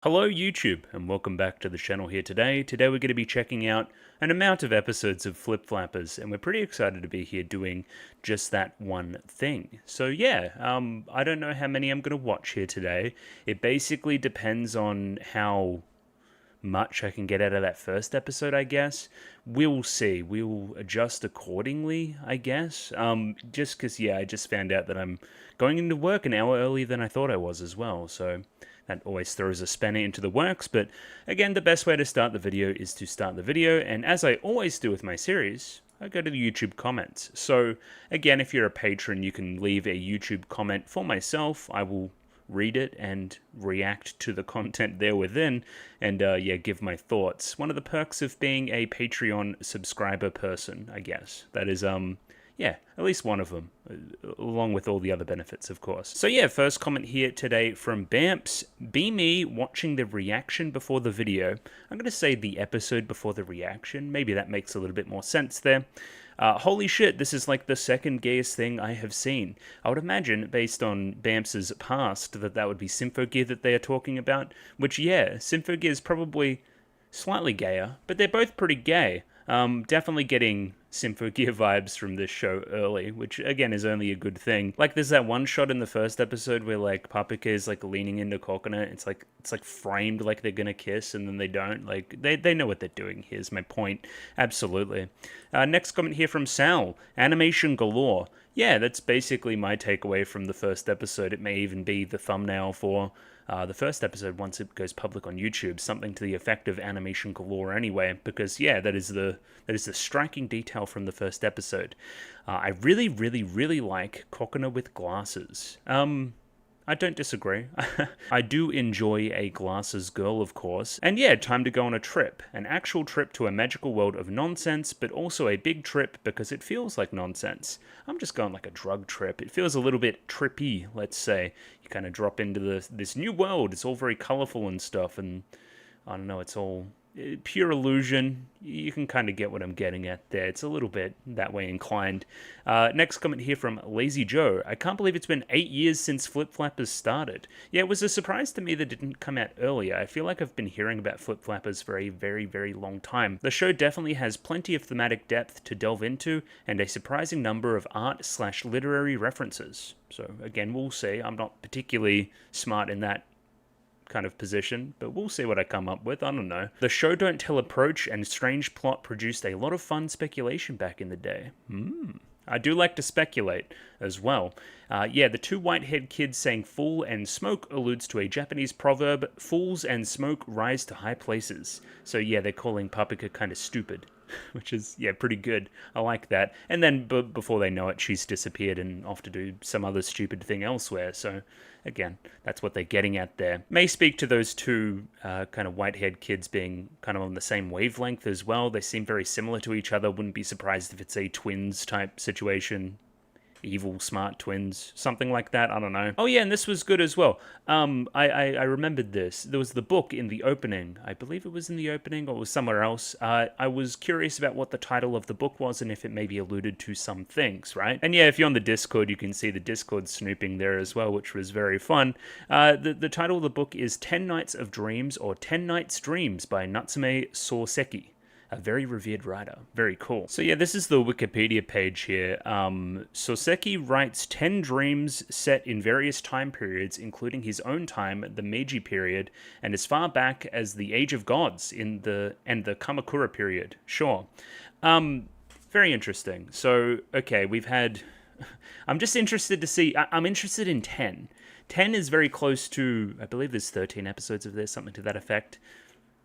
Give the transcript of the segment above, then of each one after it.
Hello YouTube, and welcome back to the channel here today. Today we're going to be checking out an amount of episodes of Flip Flappers, and we're pretty excited to be here doing just that one thing. So yeah, I don't know how many I'm going to watch here today. It basically depends on how much I can get out of that first episode, I guess. We'll see. We'll adjust accordingly, I guess. Just because, yeah, I just found out that I'm going into work an hour earlier than I thought I was as well, so that always throws a spanner into the works, but again, the best way to start the video is to start the video, and as I always do with my series, I go to the YouTube comments. So again, if you're a patron, you can leave a YouTube comment for myself. I will read it and react to the content there within, and yeah, give my thoughts. One of the perks of being a Patreon subscriber person, I guess. That is, yeah, at least one of them, along with all the other benefits, of course. So yeah, first comment here today from Bamps. Be me watching the reaction before the video. I'm going to say the episode before the reaction. Maybe that makes a little bit more sense there. Holy shit, this is like the second gayest thing I have seen. I would imagine, based on Bamps' past, that would be Symphogear that they are talking about. Which, yeah, Symphogear is probably slightly gayer, but they're both pretty gay. Definitely getting Symphogear vibes from this show early, which again is only a good thing. Like there's that one shot in the first episode where like Paprika is like leaning into Coconut. It's like framed like they're gonna kiss and then they don't. Like they know what they're doing. Here's my point. Absolutely. Next comment here from Sal. Animation galore. Yeah, that's basically my takeaway from the first episode. It may even be the thumbnail for the first episode once it goes public on YouTube, something to the effect of animation galore anyway, because yeah, that is the striking detail from the first episode. I really like Kokona with glasses. I don't disagree. I do enjoy a glasses girl, of course. And yeah, time to go on a trip. An actual trip to a magical world of nonsense, but also a big trip because it feels like nonsense. I'm just going like a drug trip. It feels a little bit trippy, let's say. You kind of drop into this new world. It's all very colorful and stuff, and I don't know, it's all pure illusion. You can kind of get what I'm getting at there. It's a little bit that way inclined. Next comment here from Lazy Joe. I can't believe it's been 8 years since Flip Flappers started. Yeah, it was a surprise to me that it didn't come out earlier. I feel like I've been hearing about Flip Flappers for a very long time. The show definitely has plenty of thematic depth to delve into and a surprising number of art/literary references. So again, we'll see. I'm not particularly smart in that kind of position, but we'll see what I come up with. I don't know. The Show Don't Tell approach and strange plot produced a lot of fun speculation back in the day. I do like to speculate as well. Yeah, the two white-haired kids saying fool and smoke alludes to a Japanese proverb, fools and smoke rise to high places. So yeah, they're calling Paprika kind of stupid, which is, yeah, pretty good. I like that. And then before they know it, she's disappeared and off to do some other stupid thing elsewhere. So again, that's what they're getting at there. May speak to those two kind of white-haired kids being kind of on the same wavelength as well. They seem very similar to each other. Wouldn't be surprised if it's a twins type situation. Evil smart twins, something like that. I don't know. Oh yeah, and this was good as well. I remembered this. There was the book in the opening. I believe it was in the opening or it was somewhere else. I was curious about what the title of the book was and if it maybe alluded to some things, right? And yeah, if you're on the Discord, you can see the Discord snooping there as well, which was very fun. The title of the book is 10 Nights of Dreams or 10 Nights Dreams by Natsume Soseki. A very revered writer. Very cool. So yeah, this is the Wikipedia page here. Soseki writes 10 dreams set in various time periods, including his own time, the Meiji period, and as far back as the Age of Gods and the Kamakura period. Sure. Very interesting. So, okay, we've had... I'm just interested to see... I'm interested in 10. 10 is very close to... I believe there's 13 episodes of this, something to that effect.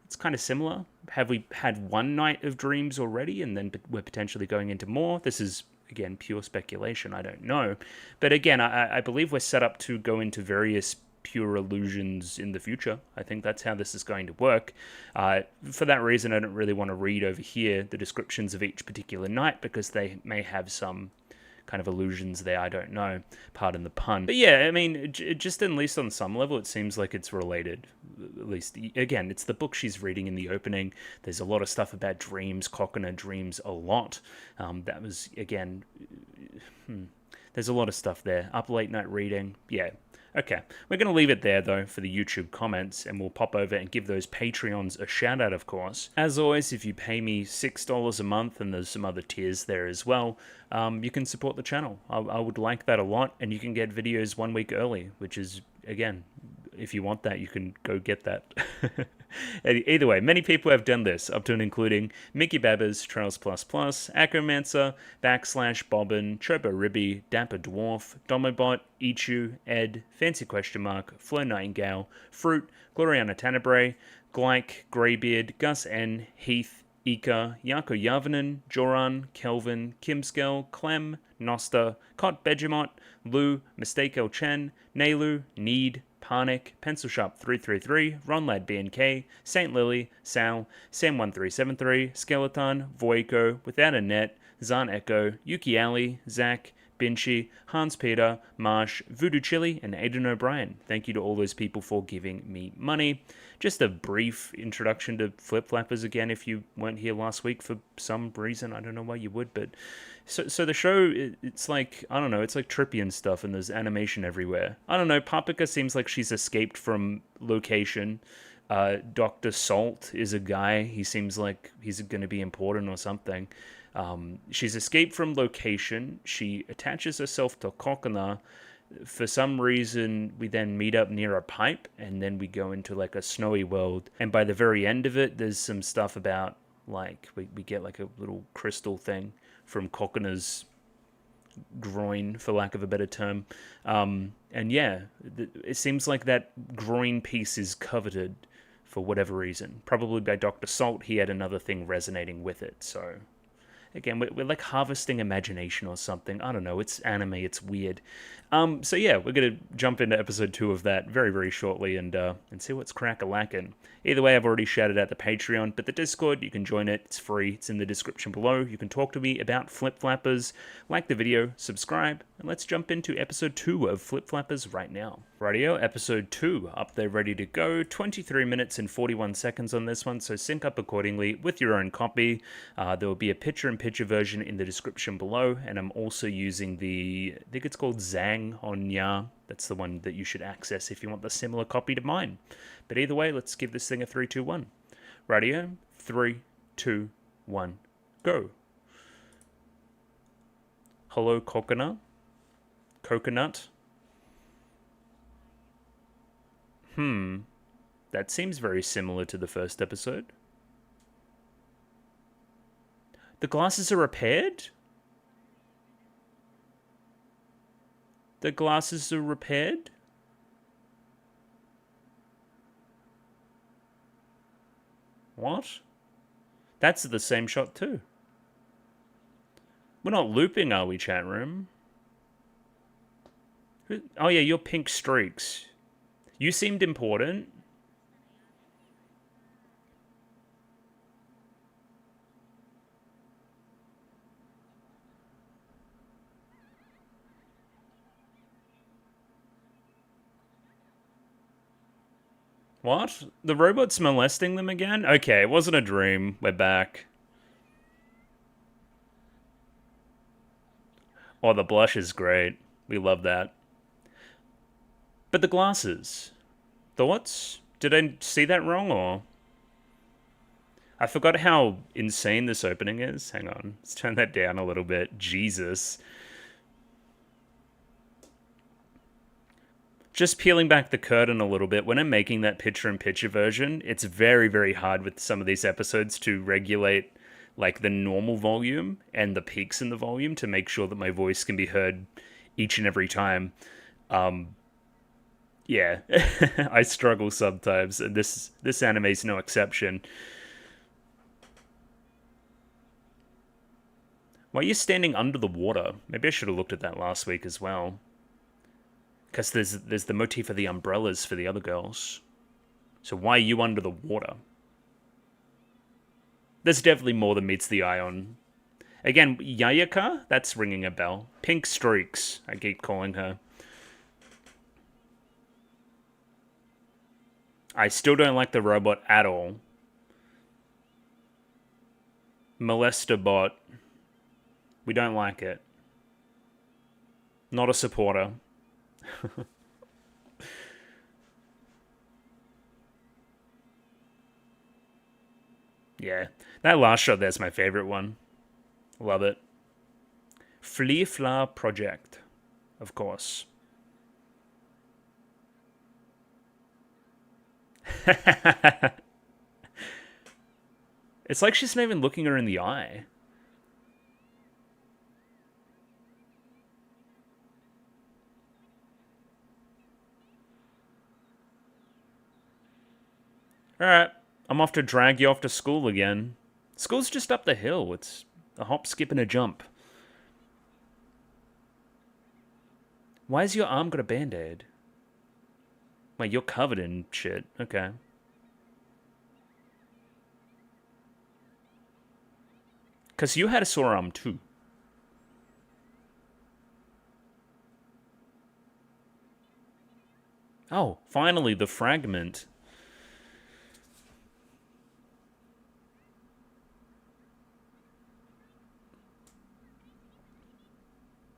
It's kind of similar. Have we had one night of dreams already and then we're potentially going into more? This is, again, pure speculation. I don't know. But again, I believe we're set up to go into various pure illusions in the future. I think that's how this is going to work. For that reason, I don't really want to read over here the descriptions of each particular night because they may have some kind of illusions there, I don't know, pardon the pun. But yeah, I mean, just at least on some level, it seems like it's related. At least, again, it's the book she's reading in the opening. There's a lot of stuff about dreams. Kokona dreams a lot. That was, again, there's a lot of stuff there. Up late night reading, yeah. Okay, we're going to leave it there though for the YouTube comments, and we'll pop over and give those Patreons a shout out, of course. As always, if you pay me $6 a month, and there's some other tiers there as well, you can support the channel. I would like that a lot, and you can get videos 1 week early, which is, again, if you want that, you can go get that. Either way, many people have done this, up to and including Mickey Babbers, Trails Plus Plus, Acromancer, Bobbin, Chobo Ribby, Dapper Dwarf, Domobot, Ichu, Ed, Fancy Question Mark, Flo Nightingale, Fruit, Gloriana Tanabre, Glyke, Greybeard, Gus N, Heath, Ika, Yako Yavanen, Joran, Kelvin, Kimskell, Clem, Nosta, Cot Begemot, Lou, Mistake El Chen, Nailu, Need, Panic, Pencil Sharp 333, Ronlad BNK, Saint Lily, Sal, Sam1373, Skeleton, Voiko, Without a Net, Zan Echo, Yuki Ali, Zach, Binchy, Hans Peter, Marsh, Voodoo Chili, and Aidan O'Brien. Thank you to all those people for giving me money. Just a brief introduction to Flip Flappers again, if you weren't here last week for some reason. I don't know why you would, but... So the show, it's like, I don't know, it's like trippy and stuff, and there's animation everywhere. I don't know, Papika seems like she's escaped from location. Dr. Salt is a guy. He seems like he's going to be important or something. She's escaped from location. She attaches herself to Kokona. For some reason, we then meet up near a pipe, and then we go into like a snowy world. And by the very end of it, there's some stuff about, like, we get like a little crystal thing from Kokona's groin, for lack of a better term. And yeah, it seems like that groin piece is coveted for whatever reason. Probably by Dr. Salt, he had another thing resonating with it, so... Again, we're like harvesting imagination or something. I don't know, it's anime, it's weird. So yeah, we're going to jump into episode 2 of that very, very shortly and see what's crack-a-lackin'. Either way, I've already shouted out the Patreon, but the Discord, you can join it, it's free, it's in the description below. You can talk to me about Flip Flappers, like the video, subscribe, and let's jump into episode 2 of Flip Flappers right now. Rightio, episode 2, up there ready to go. 23 minutes and 41 seconds on this one, so sync up accordingly with your own copy. There will be a picture-in-picture version in the description below, and I'm also using the, I think it's called Zang on Ya. That's the one that you should access if you want the similar copy to mine. But either way, let's give this thing a 3, 2, 1. Rightio, 3, 2, 1, go. Hello, Coconut. That seems very similar to the first episode. The glasses are repaired? The glasses are repaired? What? That's the same shot too. We're not looping, are we, chat room? Oh yeah, you're Pink Streaks. You seemed important. What? The robot's molesting them again? Okay, it wasn't a dream. We're back. Oh, the blush is great. We love that. But the glasses. Thoughts? Did I see that wrong, or...? I forgot how insane this opening is. Hang on. Let's turn that down a little bit. Jesus. Just peeling back the curtain a little bit, when I'm making that picture-in-picture version, it's very, very hard with some of these episodes to regulate, like, the normal volume and the peaks in the volume to make sure that my voice can be heard each and every time. Yeah, I struggle sometimes, and this anime's no exception. Why are you standing under the water? Maybe I should have looked at that last week as well. Because there's the motif of the umbrellas for the other girls. So why are you under the water? There's definitely more than meets the eye on. Again, Yayaka? That's ringing a bell. Pink Streaks, I keep calling her. I still don't like the robot at all. Molester bot. We don't like it. Not a supporter. Yeah, that last shot there's my favorite one. Love it. Flea Fla Project, of course. It's like she's not even looking her in the eye. Alright, I'm off to drag you off to school again. School's just up the hill. It's a hop, skip, and a jump. Why's your arm got a band-aid? Wait, you're covered in shit. Okay. Because you had a sore arm too. Oh, finally, the fragment.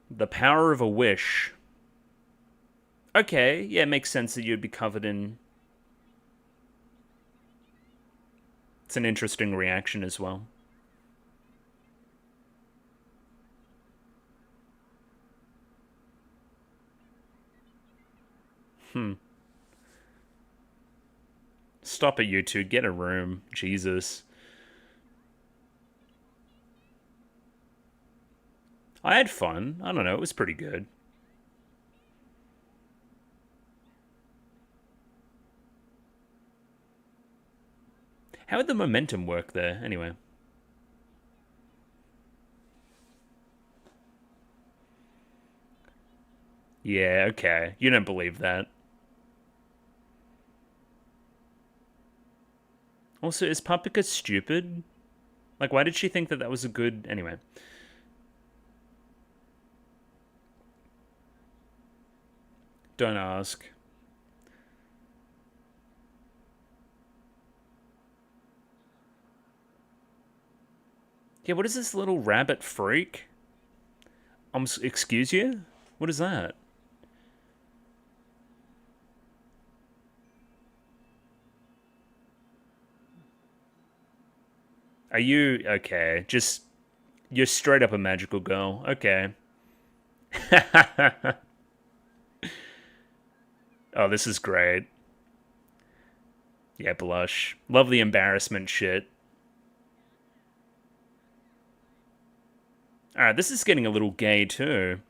The power of a wish. Okay, yeah, it makes sense that you'd be covered in... It's an interesting reaction as well. Stop it, you two. Get a room. Jesus. I had fun. I don't know. It was pretty good. How would the momentum work there, anyway? Yeah, okay. You don't believe that. Also, is Papika stupid? Like, why did she think that that was a good... Anyway. Don't ask. Yeah, what is this little rabbit freak? Excuse you? What is that? Are you... Okay, just... You're straight up a magical girl. Okay. Oh, this is great. Yeah, blush. Love the embarrassment shit. Alright, this is getting a little gay too.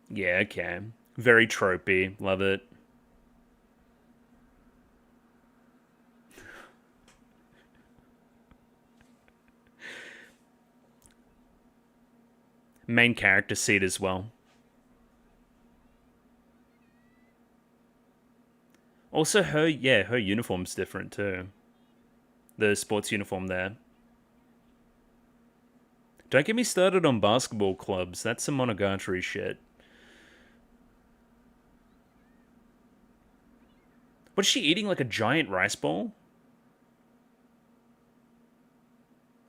Yeah, okay. Very tropey. Love it. Main character seat as well. Also, her uniform's different too. The sports uniform there. Don't get me started on basketball clubs. That's some Monogatari shit. What is she eating, like a giant rice ball?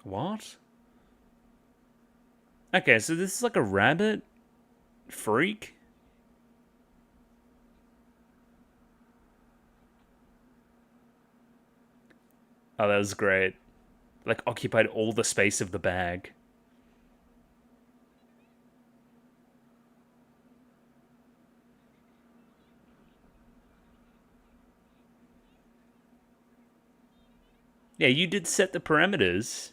What? Okay, so this is like a rabbit freak? Oh, that was great. Like, occupied all the space of the bag. Yeah, you did set the parameters.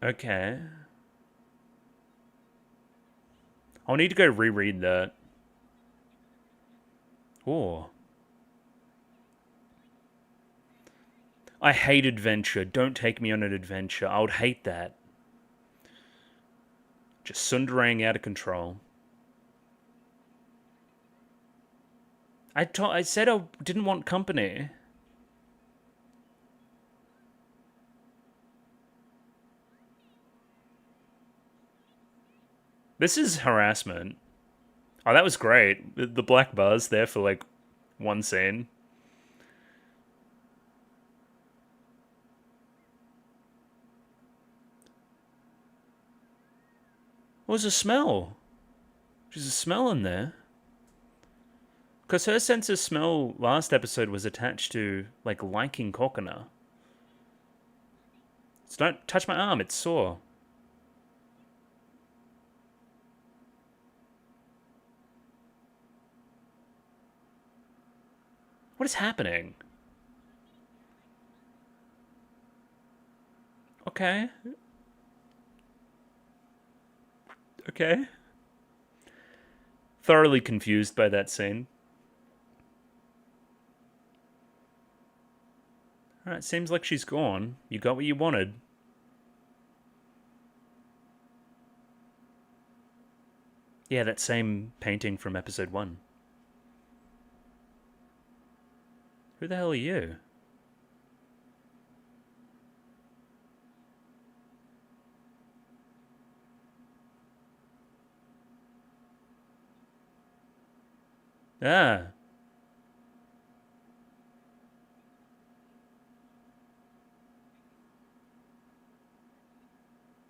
Okay. I'll need to go reread that. Oh. I hate adventure. Don't take me on an adventure. I would hate that. Just sundering out of control. I said I didn't want company. This is harassment. Oh, that was great. The black bars there for like one scene. What was the smell? There's a smell in there. Because her sense of smell last episode was attached to, like, liking Kokona. So don't touch my arm, it's sore. What is happening? Okay. Okay. Thoroughly confused by that scene. Alright, seems like she's gone. You got what you wanted. Yeah, that same painting from episode 1. Who the hell are you? Ah.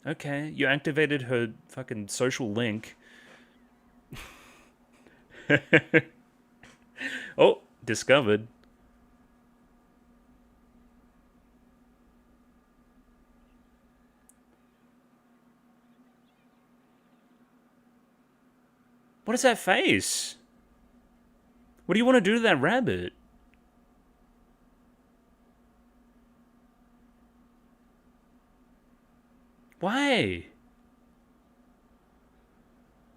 Okay, you activated her fucking social link. Oh, discovered. What is that face? What do you want to do to that rabbit? Why?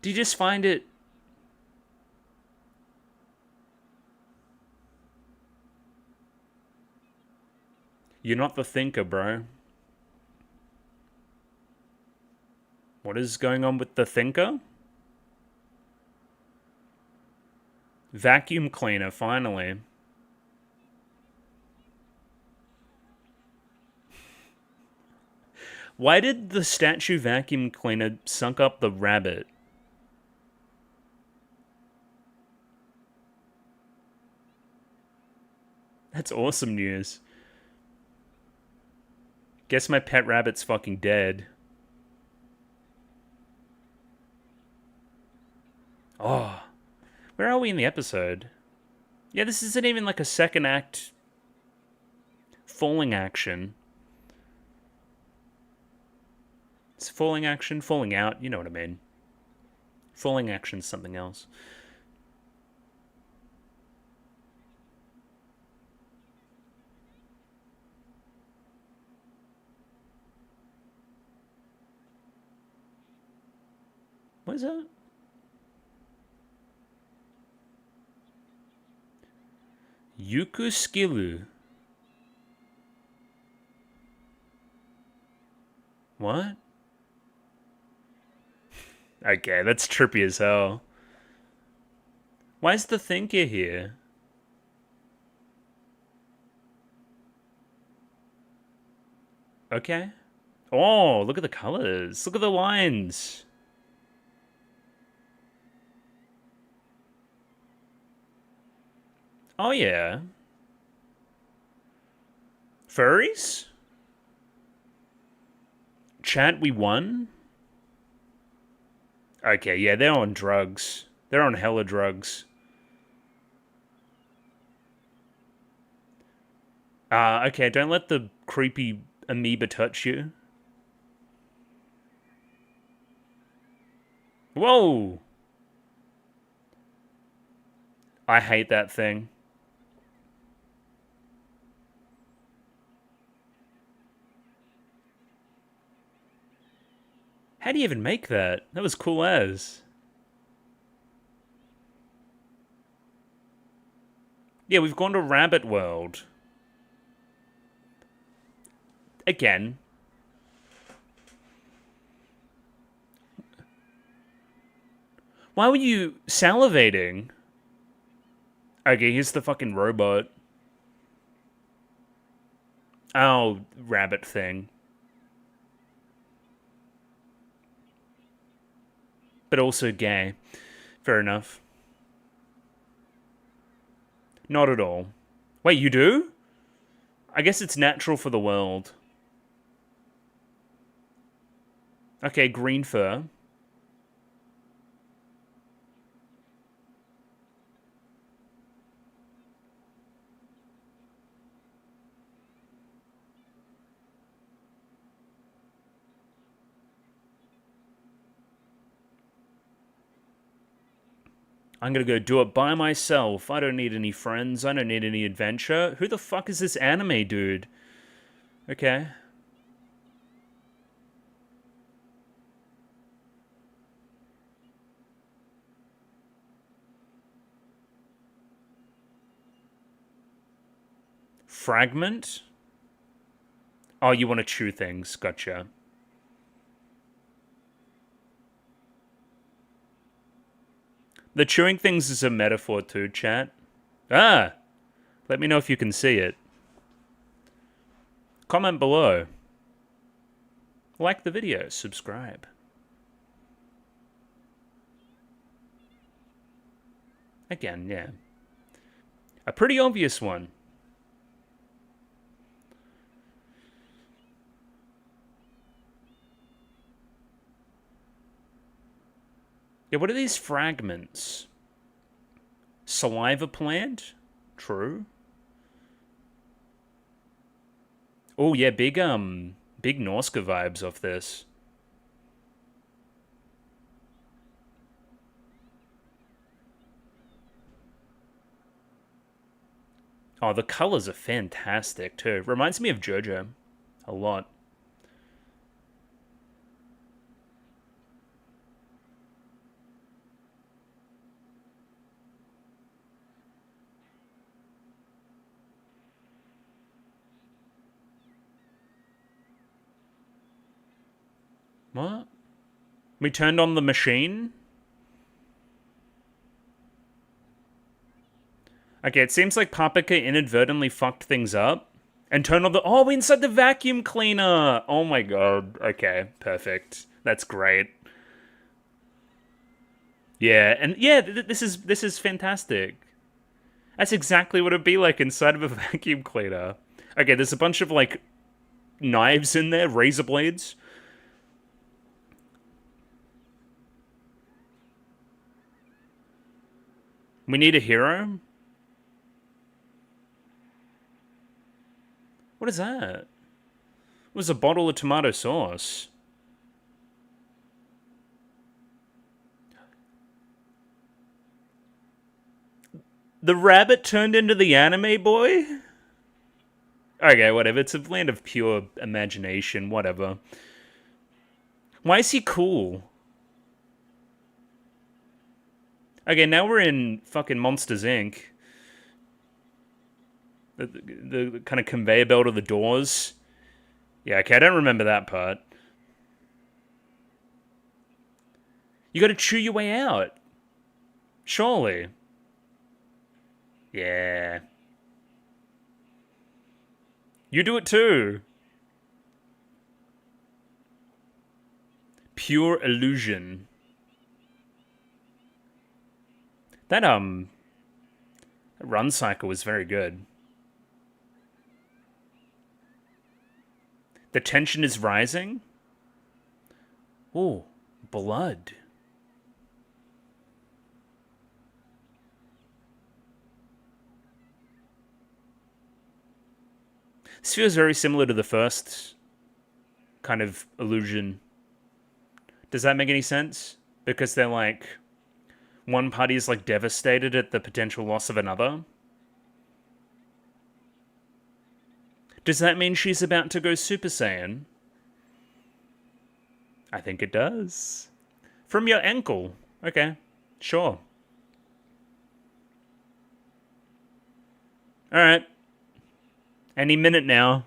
Do you just find it... You're not the thinker, bro. What is going on with the thinker? Vacuum cleaner, finally. Why did the statue vacuum cleaner sunk up the rabbit? That's awesome news. Guess my pet rabbit's fucking dead. Oh. Where are we in the episode? Yeah, this isn't even like a second act falling action. It's falling action, falling out, you know what I mean. Falling action's something else. What is that? Yukuskilu. What? Okay, that's trippy as hell. Why is the thinker here? Okay. Oh, look at the colors. Look at the lines. Oh, yeah. Furries? Chat, we won? Okay, yeah, they're on drugs. They're on hella drugs. Okay, don't let the creepy amoeba touch you. Whoa! I hate that thing. How do you even make that? That was cool as. Yeah, we've gone to Rabbit World. Again. Why were you salivating? Okay, here's the fucking robot. Oh, rabbit thing. But also gay. Fair enough. Not at all. Wait, you do? I guess it's natural for the world. Okay, green fur. I'm gonna go do it by myself. I don't need any friends. I don't need any adventure. Who the fuck is this anime dude? Okay. Fragment? Oh, you want to chew things. Gotcha. The chewing things is a metaphor too, chat. Ah! Let me know if you can see it. Comment below. Like the video. Subscribe. Again, yeah. A pretty obvious one. Yeah, what are these fragments? Saliva plant? True. Oh yeah, big Norska vibes off this. Oh, the colors are fantastic too. Reminds me of JoJo a lot. What? We turned on the machine? Okay, it seems like Papika inadvertently fucked things up. And turned on the... Oh, inside the vacuum cleaner! Oh my god. Okay, perfect. That's great. Yeah, and yeah, this is fantastic. That's exactly what it'd be like inside of a vacuum cleaner. Okay, there's a bunch of, like, knives in there, razor blades. We need a hero? What is that? It was a bottle of tomato sauce. The rabbit turned into the anime boy? Okay, whatever. It's a land of pure imagination. Whatever. Why is he cool? Okay, now we're in fucking Monsters, Inc. The kind of conveyor belt of the doors. Yeah, okay, I don't remember that part. You gotta chew your way out. Surely. Yeah. You do it too. Pure illusion. That run cycle was very good. The tension is rising. Oh, blood. This feels very similar to the first kind of illusion. Does that make any sense? Because they're like... One party is like devastated at the potential loss of another. Does that mean she's about to go Super Saiyan? I think it does. From your ankle. Okay, sure. Alright. Any minute now.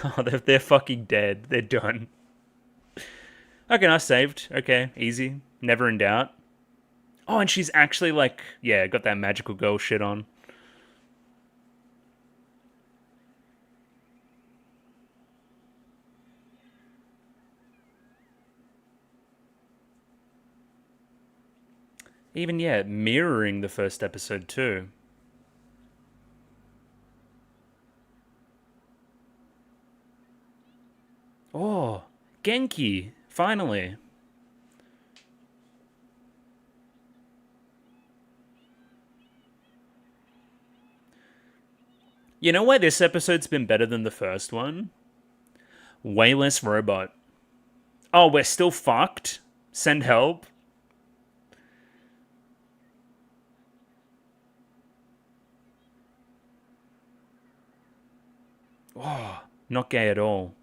Oh, they're fucking dead. They're done. Okay, I saved. Okay, easy. Never in doubt. Oh, and she's actually like... Yeah, got that magical girl shit on. Even, yeah, mirroring the first episode too. Oh, Genki, finally. You know why this episode's been better than the first one? Way less robot. Oh, we're still fucked? Send help? Oh, not gay at all.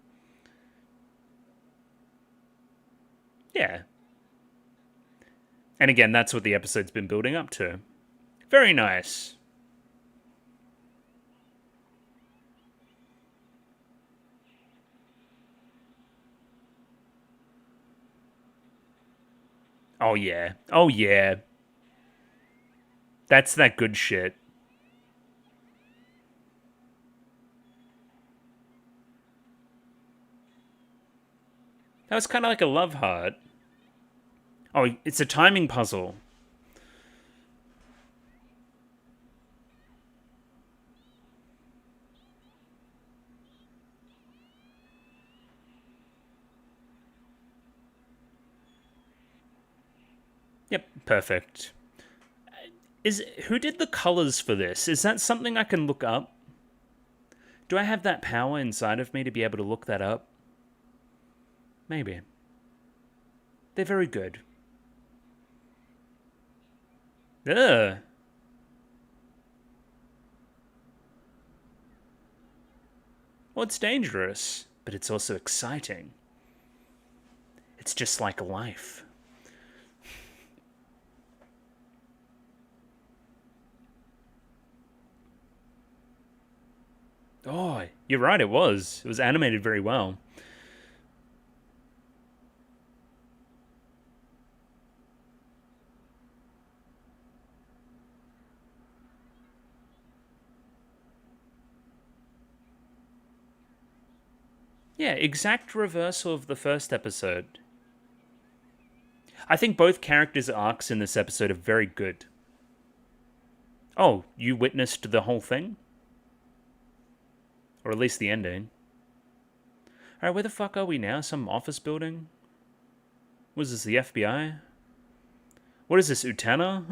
Yeah. And again, that's what the episode's been building up to. Very nice. Oh, yeah. Oh, yeah. That's that good shit. That was kind of like a love heart. Oh, it's a timing puzzle. Yep, perfect. Who did the colors for this? Is that something I can look up? Do I have that power inside of me to be able to look that up? Maybe. They're very good. Ugh. Well, it's dangerous, but it's also exciting. It's just like life. Oh, you're right, it was. It was animated very well. Yeah, exact reversal of the first episode. I think both characters' arcs in this episode are very good. Oh, you witnessed the whole thing? Or at least the ending. Alright, where the fuck are we now? Some office building? Was this the FBI? What is this, Utana?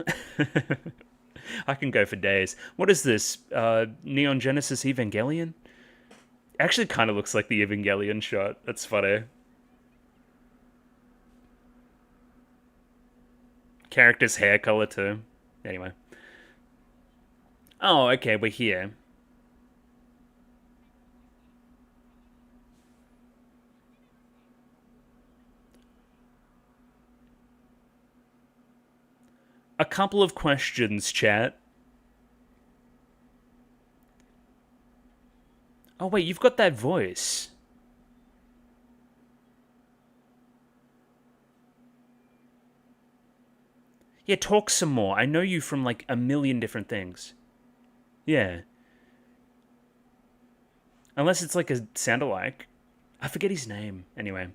I can go for days. What is this? Neon Genesis Evangelion? Actually kind of looks like the Evangelion shot. That's funny. Character's hair color too. Anyway. Oh, okay, we're here. A couple of questions, chat. Oh, wait, you've got that voice. Yeah, talk some more. I know you from like a million different things. Yeah. Unless it's like a sound-alike. I forget his name. Anyway.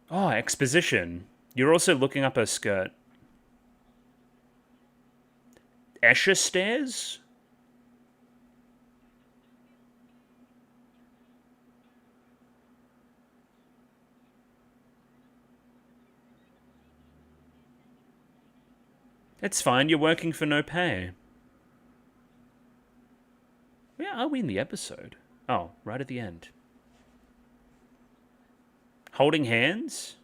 Oh, exposition. You're also looking up her skirt. Escher stairs? It's fine, you're working for no pay. Where are we in the episode? Oh, right at the end. Holding hands?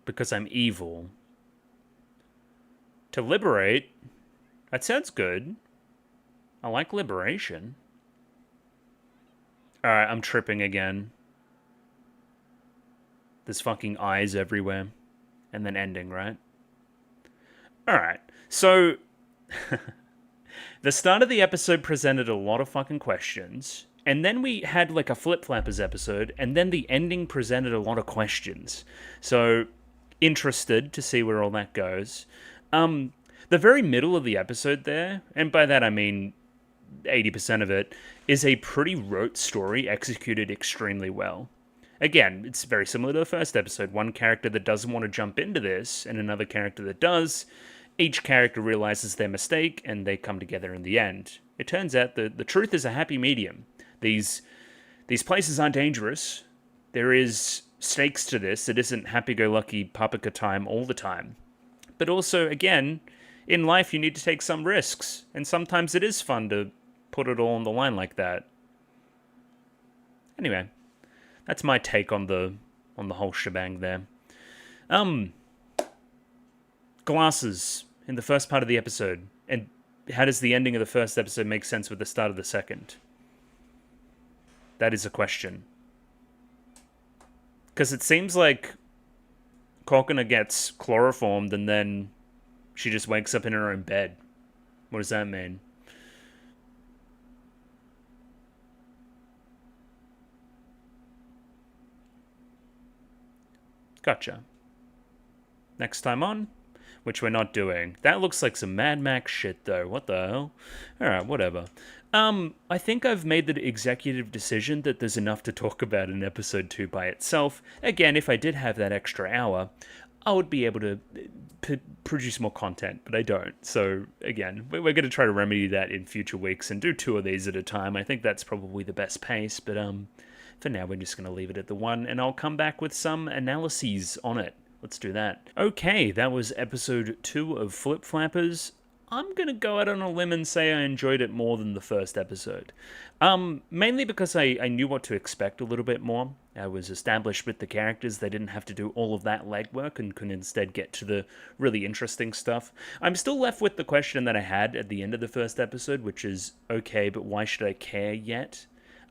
Because I'm evil. To liberate? That sounds good. I like liberation. Alright, I'm tripping again. There's fucking eyes everywhere. And then ending, right? Alright, so... the start of the episode presented a lot of fucking questions. And then we had like a Flip Flappers episode. And then the ending presented a lot of questions. So, interested to see where all that goes. The very middle of the episode there, and by that I mean 80% of it, is a pretty rote story executed extremely well. Again, it's very similar to the first episode. One character that doesn't want to jump into this, and another character that does. Each character realizes their mistake, and they come together in the end. It turns out that the truth is a happy medium. These places aren't dangerous. There is stakes to this. It isn't happy-go-lucky paprika time all the time. But also, again, in life you need to take some risks. And sometimes it is fun to put it all on the line like that. Anyway, that's my take on the whole shebang there. Glasses in the first part of the episode, and how does the ending of the first episode make sense with the start of the second? That is a question. Because it seems like Kokona gets chloroformed and then she just wakes up in her own bed. What does that mean? Gotcha. Next time on, which we're not doing. That looks like some Mad Max shit, though. What the hell? Alright, whatever. I think I've made the executive decision that there's enough to talk about in episode 2 by itself. Again, if I did have that extra hour, I would be able to produce more content, but I don't. So, again, we're going to try to remedy that in future weeks and do 2 of these at a time. I think that's probably the best pace, but for now, we're just going to leave it at the 1, and I'll come back with some analyses on it. Let's do that. Okay, that was episode 2 of Flip Flappers. I'm going to go out on a limb and say I enjoyed it more than the first episode. Mainly because I knew what to expect a little bit more. I was established with the characters. They didn't have to do all of that legwork and could instead get to the really interesting stuff. I'm still left with the question that I had at the end of the first episode, which is, okay, but why should I care yet?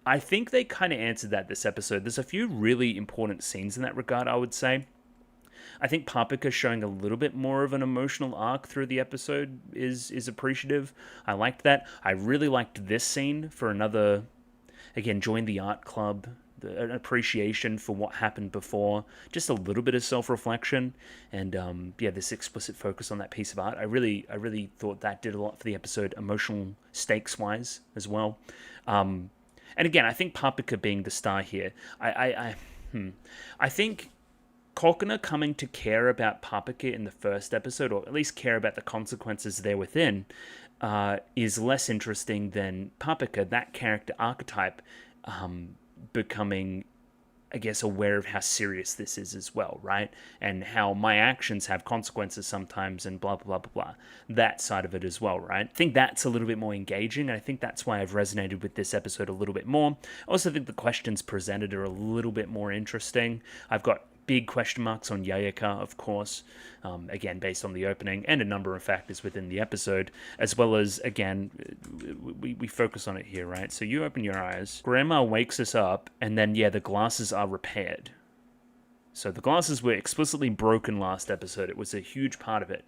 I think they kind of answered that this episode. There's a few really important scenes in that regard, I would say. I think Papika showing a little bit more of an emotional arc through the episode is appreciative. I liked that. I really liked this scene for another, again, join the art club, an appreciation for what happened before, just a little bit of self-reflection, and this explicit focus on that piece of art. I really thought that did a lot for the episode, emotional stakes-wise as well. And again, I think Papika being the star here, I think Kokona coming to care about Papika in the first episode, or at least care about the consequences there within, is less interesting than Papika, that character archetype, becoming, I guess, aware of how serious this is as well, right? And how my actions have consequences sometimes, and blah, blah, blah, blah, blah. That side of it as well, right? I think that's a little bit more engaging, and I think that's why I've resonated with this episode a little bit more. I also think the questions presented are a little bit more interesting. I've got big question marks on Yayaka, of course, again, based on the opening and a number of factors within the episode, as well as, again, we focus on it here, right? So you open your eyes, Grandma wakes us up, and then, the glasses are repaired. So the glasses were explicitly broken last episode. It was a huge part of it.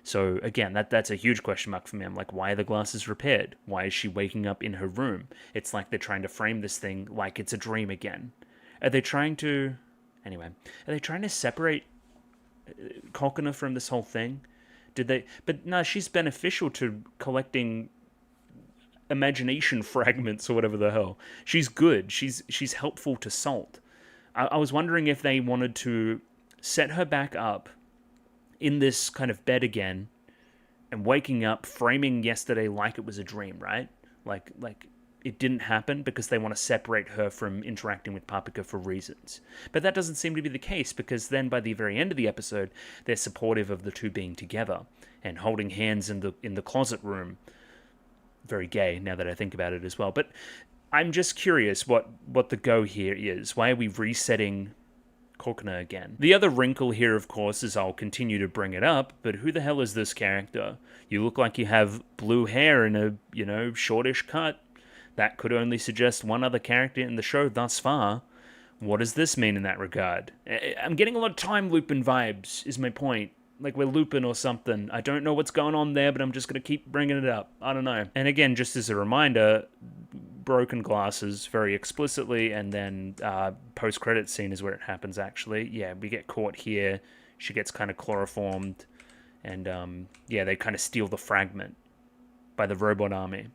So, again, that's a huge question mark for me. I'm like, why are the glasses repaired? Why is she waking up in her room? It's like they're trying to frame this thing like it's a dream again. Are they trying to... Anyway, are they trying to separate Kokona from this whole thing? Did they? But no, she's beneficial to collecting imagination fragments or whatever the hell. She's good. She's helpful to Salt. I was wondering if they wanted to set her back up in this kind of bed again and waking up, framing yesterday like it was a dream, right? Like it didn't happen because they want to separate her from interacting with Papika for reasons. But that doesn't seem to be the case, because then by the very end of the episode, they're supportive of the two being together and holding hands in the closet room. Very gay, now that I think about it as well. But I'm just curious what the go here is. Why are we resetting Kokona again? The other wrinkle here, of course, is I'll continue to bring it up, but who the hell is this character? You look like you have blue hair in a, shortish cut. That could only suggest one other character in the show thus far. What does this mean in that regard? I'm getting a lot of time looping vibes, is my point. Like we're looping or something. I don't know what's going on there, but I'm just going to keep bringing it up. I don't know. And again, just as a reminder, broken glasses very explicitly, and then post-credit scene is where it happens, actually. Yeah, we get caught here. She gets kind of chloroformed. And, they kind of steal the fragment by the robot army.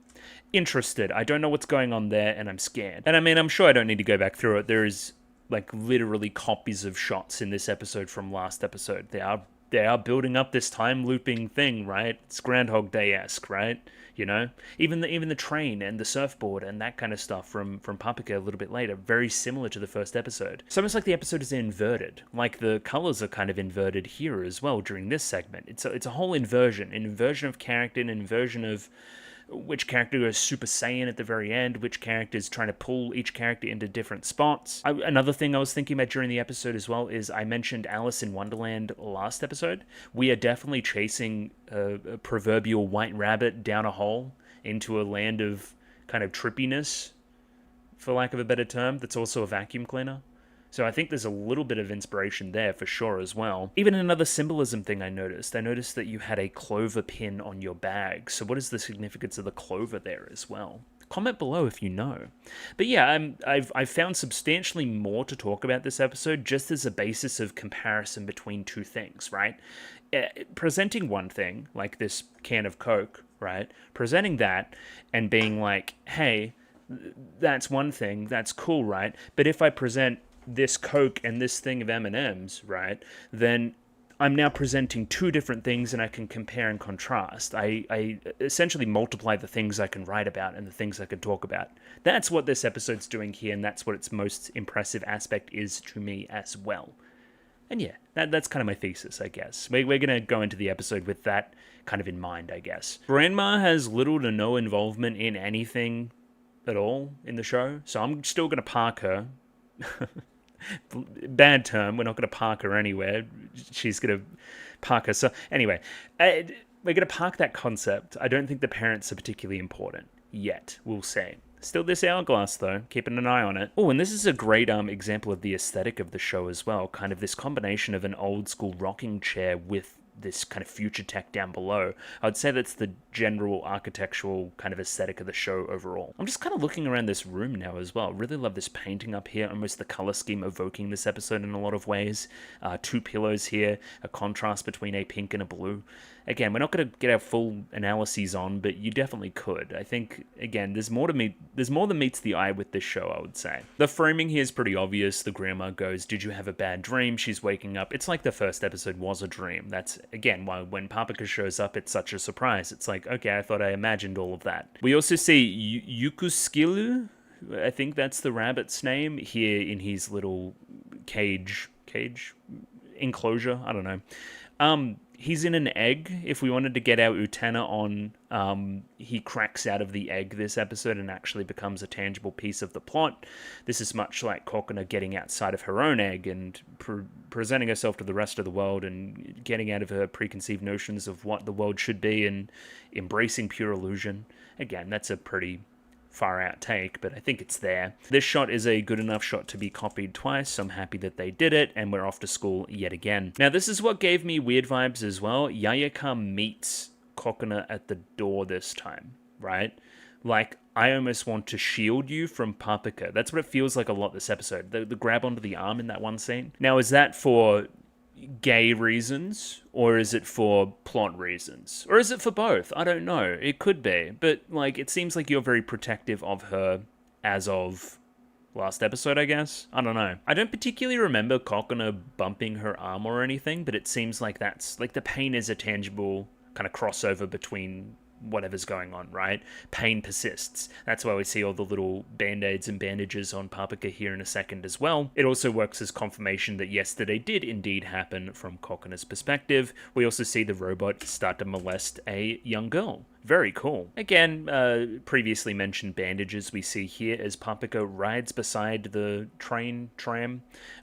Interested. I don't know what's going on there, and I'm scared. And I mean, I'm sure I don't need to go back through it. There is, literally copies of shots in this episode from last episode. They are building up this time looping thing, right? It's Groundhog Day-esque, right? Even the train and the surfboard and that kind of stuff from Papika a little bit later, very similar to the first episode. It's almost like the episode is inverted. Like the colors are kind of inverted here as well during this segment. It's a whole inversion of character, an inversion of which character goes Super Saiyan at the very end, which character is trying to pull each character into different spots. Another thing I was thinking about during the episode as well is I mentioned Alice in Wonderland last episode. We are definitely chasing a proverbial white rabbit down a hole into a land of kind of trippiness, for lack of a better term, that's also a vacuum cleaner. So I think there's a little bit of inspiration there for sure as well. Even another symbolism thing I noticed that you had a clover pin on your bag. So what is the significance of the clover there as well? Comment below if you know. But yeah, I've found substantially more to talk about this episode just as a basis of comparison between two things, right? Presenting one thing, like this can of Coke, right? Presenting that and being like, hey, that's one thing, that's cool, right? But if I present this Coke and this thing of M&Ms, right, then I'm now presenting two different things and I can compare and contrast. I essentially multiply the things I can write about and the things I can talk about. That's what this episode's doing here, and that's what its most impressive aspect is to me as well. And yeah, that's kind of my thesis, I guess. We're going to go into the episode with that kind of in mind, I guess. Renmei has little to no involvement in anything at all in the show, so I'm still going to park her. Bad term, we're not going to park her anywhere. She's going to park her. So anyway, we're going to park that concept. I don't think the parents are particularly important yet, we'll say. Still this hourglass, though, keeping an eye on it. Oh, and this is a great example of the aesthetic of the show as well. Kind of this combination of an old school rocking chair with this kind of future tech down below. I would say that's the general architectural kind of aesthetic of the show overall. I'm just kind of looking around this room now as well. Really love this painting up here, almost the color scheme evoking this episode in a lot of ways. Two pillows here, a contrast between a pink and a blue. Again, we're not going to get our full analyses on, but you definitely could. I think, again, there's more than meets the eye with this show, I would say. The framing here is pretty obvious. The grandma goes, "Did you have a bad dream?" She's waking up. It's like the first episode was a dream. That's, again, why when Paprika shows up, it's such a surprise. It's like, okay, I thought I imagined all of that. We also see Yukuskilu, I think that's the rabbit's name, here in his little cage enclosure, I don't know. He's in an egg. If we wanted to get our Utena on, he cracks out of the egg this episode and actually becomes a tangible piece of the plot. This is much like Kokona getting outside of her own egg and presenting herself to the rest of the world and getting out of her preconceived notions of what the world should be and embracing pure illusion. Again, that's a pretty far out take, but I think it's there. This shot is a good enough shot to be copied twice, so I'm happy that they did it, and we're off to school yet again. Now, this is what gave me weird vibes as well. Yayaka meets Kokona at the door this time, right? Like, I almost want to shield you from Paprika. That's what it feels like a lot this episode. The grab onto the arm in that one scene. Now, is that for gay reasons, or is it for plot reasons, or is it for both? I don't know. It could be, but like, it seems like you're very protective of her as of last episode, I guess. I don't know. I don't particularly remember Kokona bumping her arm or anything, but it seems like that's like the pain is a tangible kind of crossover between whatever's going on, right? Pain persists. That's why we see all the little band-aids and bandages on Paprika here in a second as well. It also works as confirmation that yesterday did indeed happen from Kokona's perspective. We also see the robot start to molest a young girl. Very cool. Again, previously mentioned bandages we see here as Paprika rides beside the tram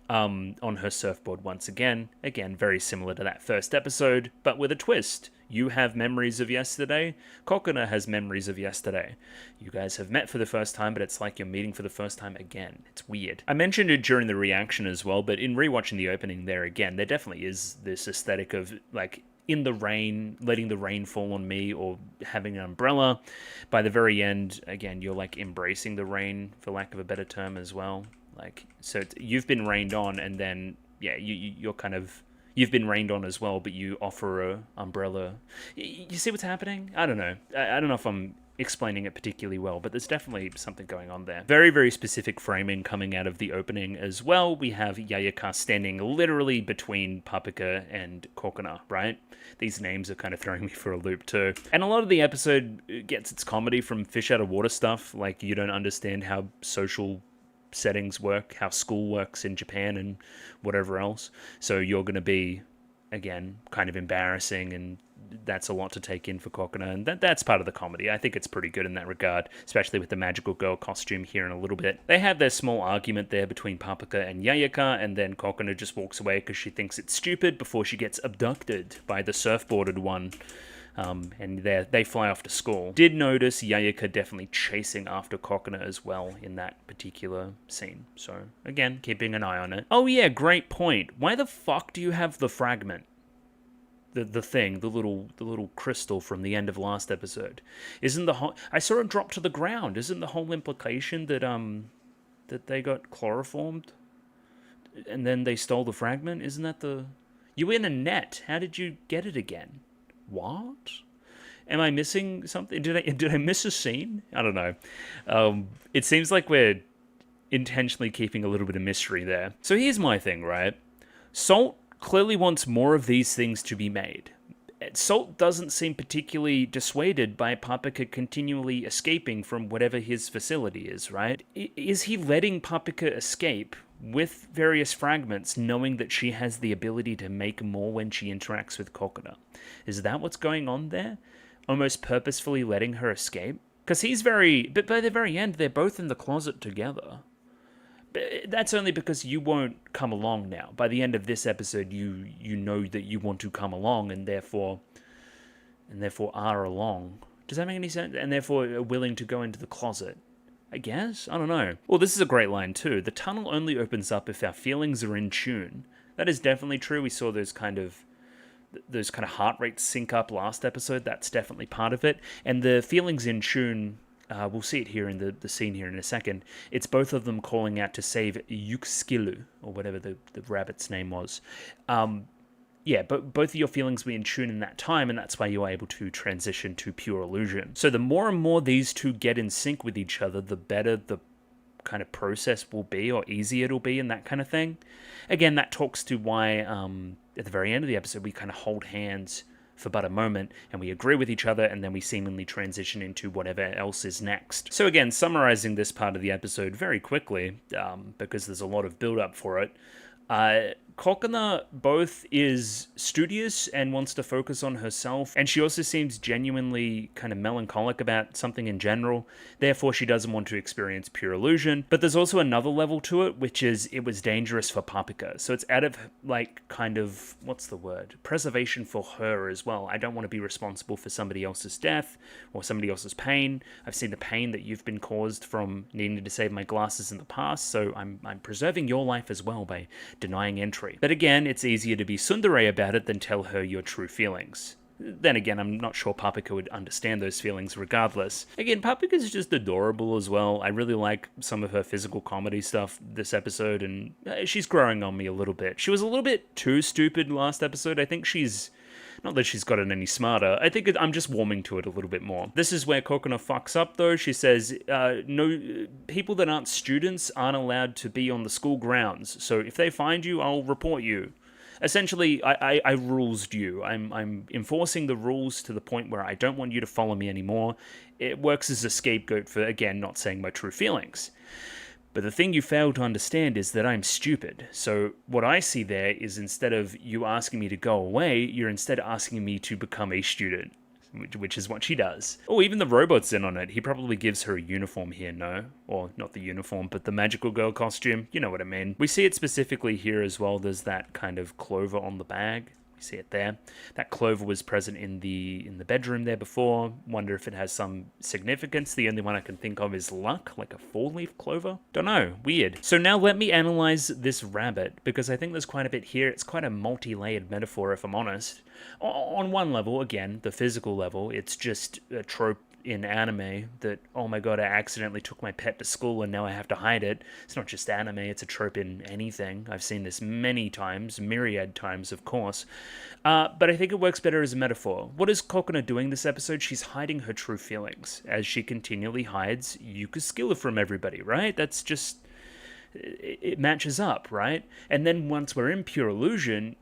on her surfboard once again. Again, very similar to that first episode, but with a twist. You have memories of yesterday. Kokona has memories of yesterday. You guys have met for the first time, but it's like you're meeting for the first time again. It's weird. I mentioned it during the reaction as well, but in rewatching the opening there again, there definitely is this aesthetic of like in the rain, letting the rain fall on me, or having an umbrella. By the very end, again, you're like embracing the rain, for lack of a better term as well. Like, so you've been rained on, and then yeah, you're kind of. You've been rained on as well, but you offer a umbrella. You see what's happening? I don't know. I don't know if I'm explaining it particularly well, but there's definitely something going on there. Very, very specific framing coming out of the opening as well. We have Yayaka standing literally between Paprika and Kokona, right? These names are kind of throwing me for a loop too. And a lot of the episode gets its comedy from fish out of water stuff, like you don't understand how social settings work, how school works in Japan and whatever else. So you're going to be again, kind of embarrassing, and that's a lot to take in for Kokona, and that's part of the comedy. I think it's pretty good in that regard, especially with the magical girl costume here in a little bit. They have their small argument there between Paprika and Yayaka, and then Kokona just walks away because she thinks it's stupid before she gets abducted by the surfboarded one. And they fly off to school. Did notice Yayaka definitely chasing after Kokona as well in that particular scene. So, again, keeping an eye on it. Oh yeah, great point. Why the fuck do you have the fragment? The thing, the little crystal from the end of last episode. Isn't the whole... I saw it drop to the ground. Isn't the whole implication that that they got chloroformed? And then they stole the fragment? Isn't that the... You were in a net. How did you get it again? What? Am I missing something? Did I miss a scene? I don't know. It seems like we're intentionally keeping a little bit of mystery there. So here's my thing, right? Salt clearly wants more of these things to be made. Salt doesn't seem particularly dissuaded by Paprika continually escaping from whatever his facility is, right? Is he letting Paprika escape with various fragments, knowing that she has the ability to make more when she interacts with Kokona? Is that what's going on there? Almost purposefully letting her escape? Because but by the very end, they're both in the closet together. But that's only because you won't come along now. By the end of this episode, you know that you want to come along, and therefore are along. Does that make any sense? And therefore are willing to go into the closet. I guess? I don't know. Well, this is a great line too. The tunnel only opens up if our feelings are in tune. That is definitely true. We saw those kind of heart rates sync up last episode. That's definitely part of it. And the feelings in tune, we'll see it here in the scene here in a second. It's both of them calling out to save Yuxkilu, or whatever the rabbit's name was. Yeah, but both of your feelings were in tune in that time, and that's why you were able to transition to pure illusion. So the more and more these two get in sync with each other, the better the kind of process will be, or easier it'll be, and that kind of thing. Again, that talks to why at the very end of the episode we kind of hold hands for but a moment, and we agree with each other, and then we seemingly transition into whatever else is next. So again, summarizing this part of the episode very quickly, because there's a lot of build-up for it, Kokona both is studious and wants to focus on herself, and she also seems genuinely kind of melancholic about something in general, therefore she doesn't want to experience pure illusion. But there's also another level to it, which is it was dangerous for Paprika, so it's out of, kind of, what's the word? Preservation for her as well. I don't want to be responsible for somebody else's death, or somebody else's pain. I've seen the pain that you've been caused from needing to save my glasses in the past, so I'm preserving your life as well by denying entry. But again, it's easier to be tsundere about it than tell her your true feelings. Then again, I'm not sure Paprika would understand those feelings regardless. Again, Paprika's just adorable as well. I really like some of her physical comedy stuff this episode, and she's growing on me a little bit. She was a little bit too stupid last episode. I think she's... Not that she's gotten any smarter. I think I'm just warming to it a little bit more. This is where Kokona fucks up, though. She says, no, people that aren't students aren't allowed to be on the school grounds. So if they find you, I'll report you. Essentially, I rules you. I'm enforcing the rules to the point where I don't want you to follow me anymore. It works as a scapegoat for, again, not saying my true feelings. But the thing you fail to understand is that I'm stupid. So what I see there is, instead of you asking me to go away, you're instead asking me to become a student, which is what she does. Oh, even the robot's in on it. He probably gives her a uniform here, no? Or not the uniform, but the magical girl costume. You know what I mean. We see it specifically here as well. There's that kind of clover on the bag. You see it there. That clover was present in the bedroom there before. Wonder if it has some significance. The only one I can think of is luck, like a 4-leaf clover. Don't know. Weird. So now let me analyze this rabbit, because I think there's quite a bit here. It's quite a multi-layered metaphor, if I'm honest. On one level, again, the physical level, it's just a trope in anime that, oh my god, I accidentally took my pet to school and now I have to hide it. It's not just anime, it's a trope in anything. I've seen this many times, myriad times, of course. But I think it works better as a metaphor. What is Kokona doing this episode? She's hiding her true feelings, as she continually hides Yukaskilla from everybody, right? That's just... it matches up, right? And then once we're in pure illusion,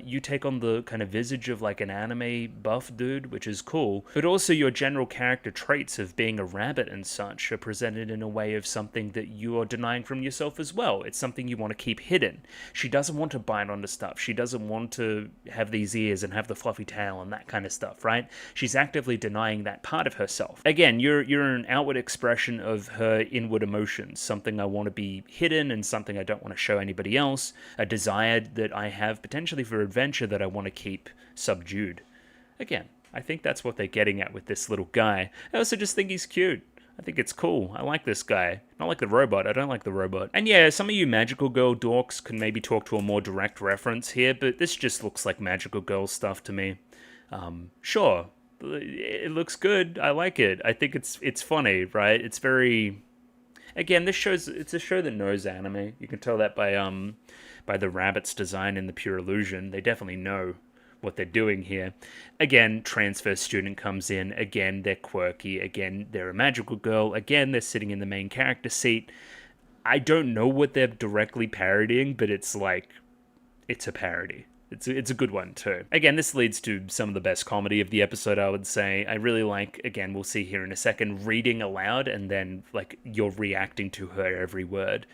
you take on the kind of visage of like an anime buff dude, which is cool, but also your general character traits of being a rabbit and such are presented in a way of something that you are denying from yourself as well. It's something you want to keep hidden. She doesn't want to bite onto stuff. She doesn't want to have these ears and have the fluffy tail and that kind of stuff, right? She's actively denying that part of herself. Again, you're an outward expression of her inward emotions, something I want to be hidden and something I don't want to show anybody else, a desire that I have potentially for adventure that I want to keep subdued. Again, I think that's what they're getting at with this little guy. I also just think he's cute. I think it's cool. I like this guy. Not like the robot. I don't like the robot. And yeah, some of you Magical Girl dorks can maybe talk to a more direct reference here, but this just looks like Magical Girl stuff to me. Sure, it looks good. I like it. I think it's funny, right? It's very... Again, it's a show that knows anime. You can tell that by the rabbit's design in the Pure Illusion. They definitely know what they're doing here. Again, transfer student comes in. Again, they're quirky. Again, they're a magical girl. Again, they're sitting in the main character seat. I don't know what they're directly parodying, but it's like, it's a parody. It's a good one, too. Again, this leads to some of the best comedy of the episode, I would say. I really like, again, we'll see here in a second, reading aloud and then, like, you're reacting to her every word.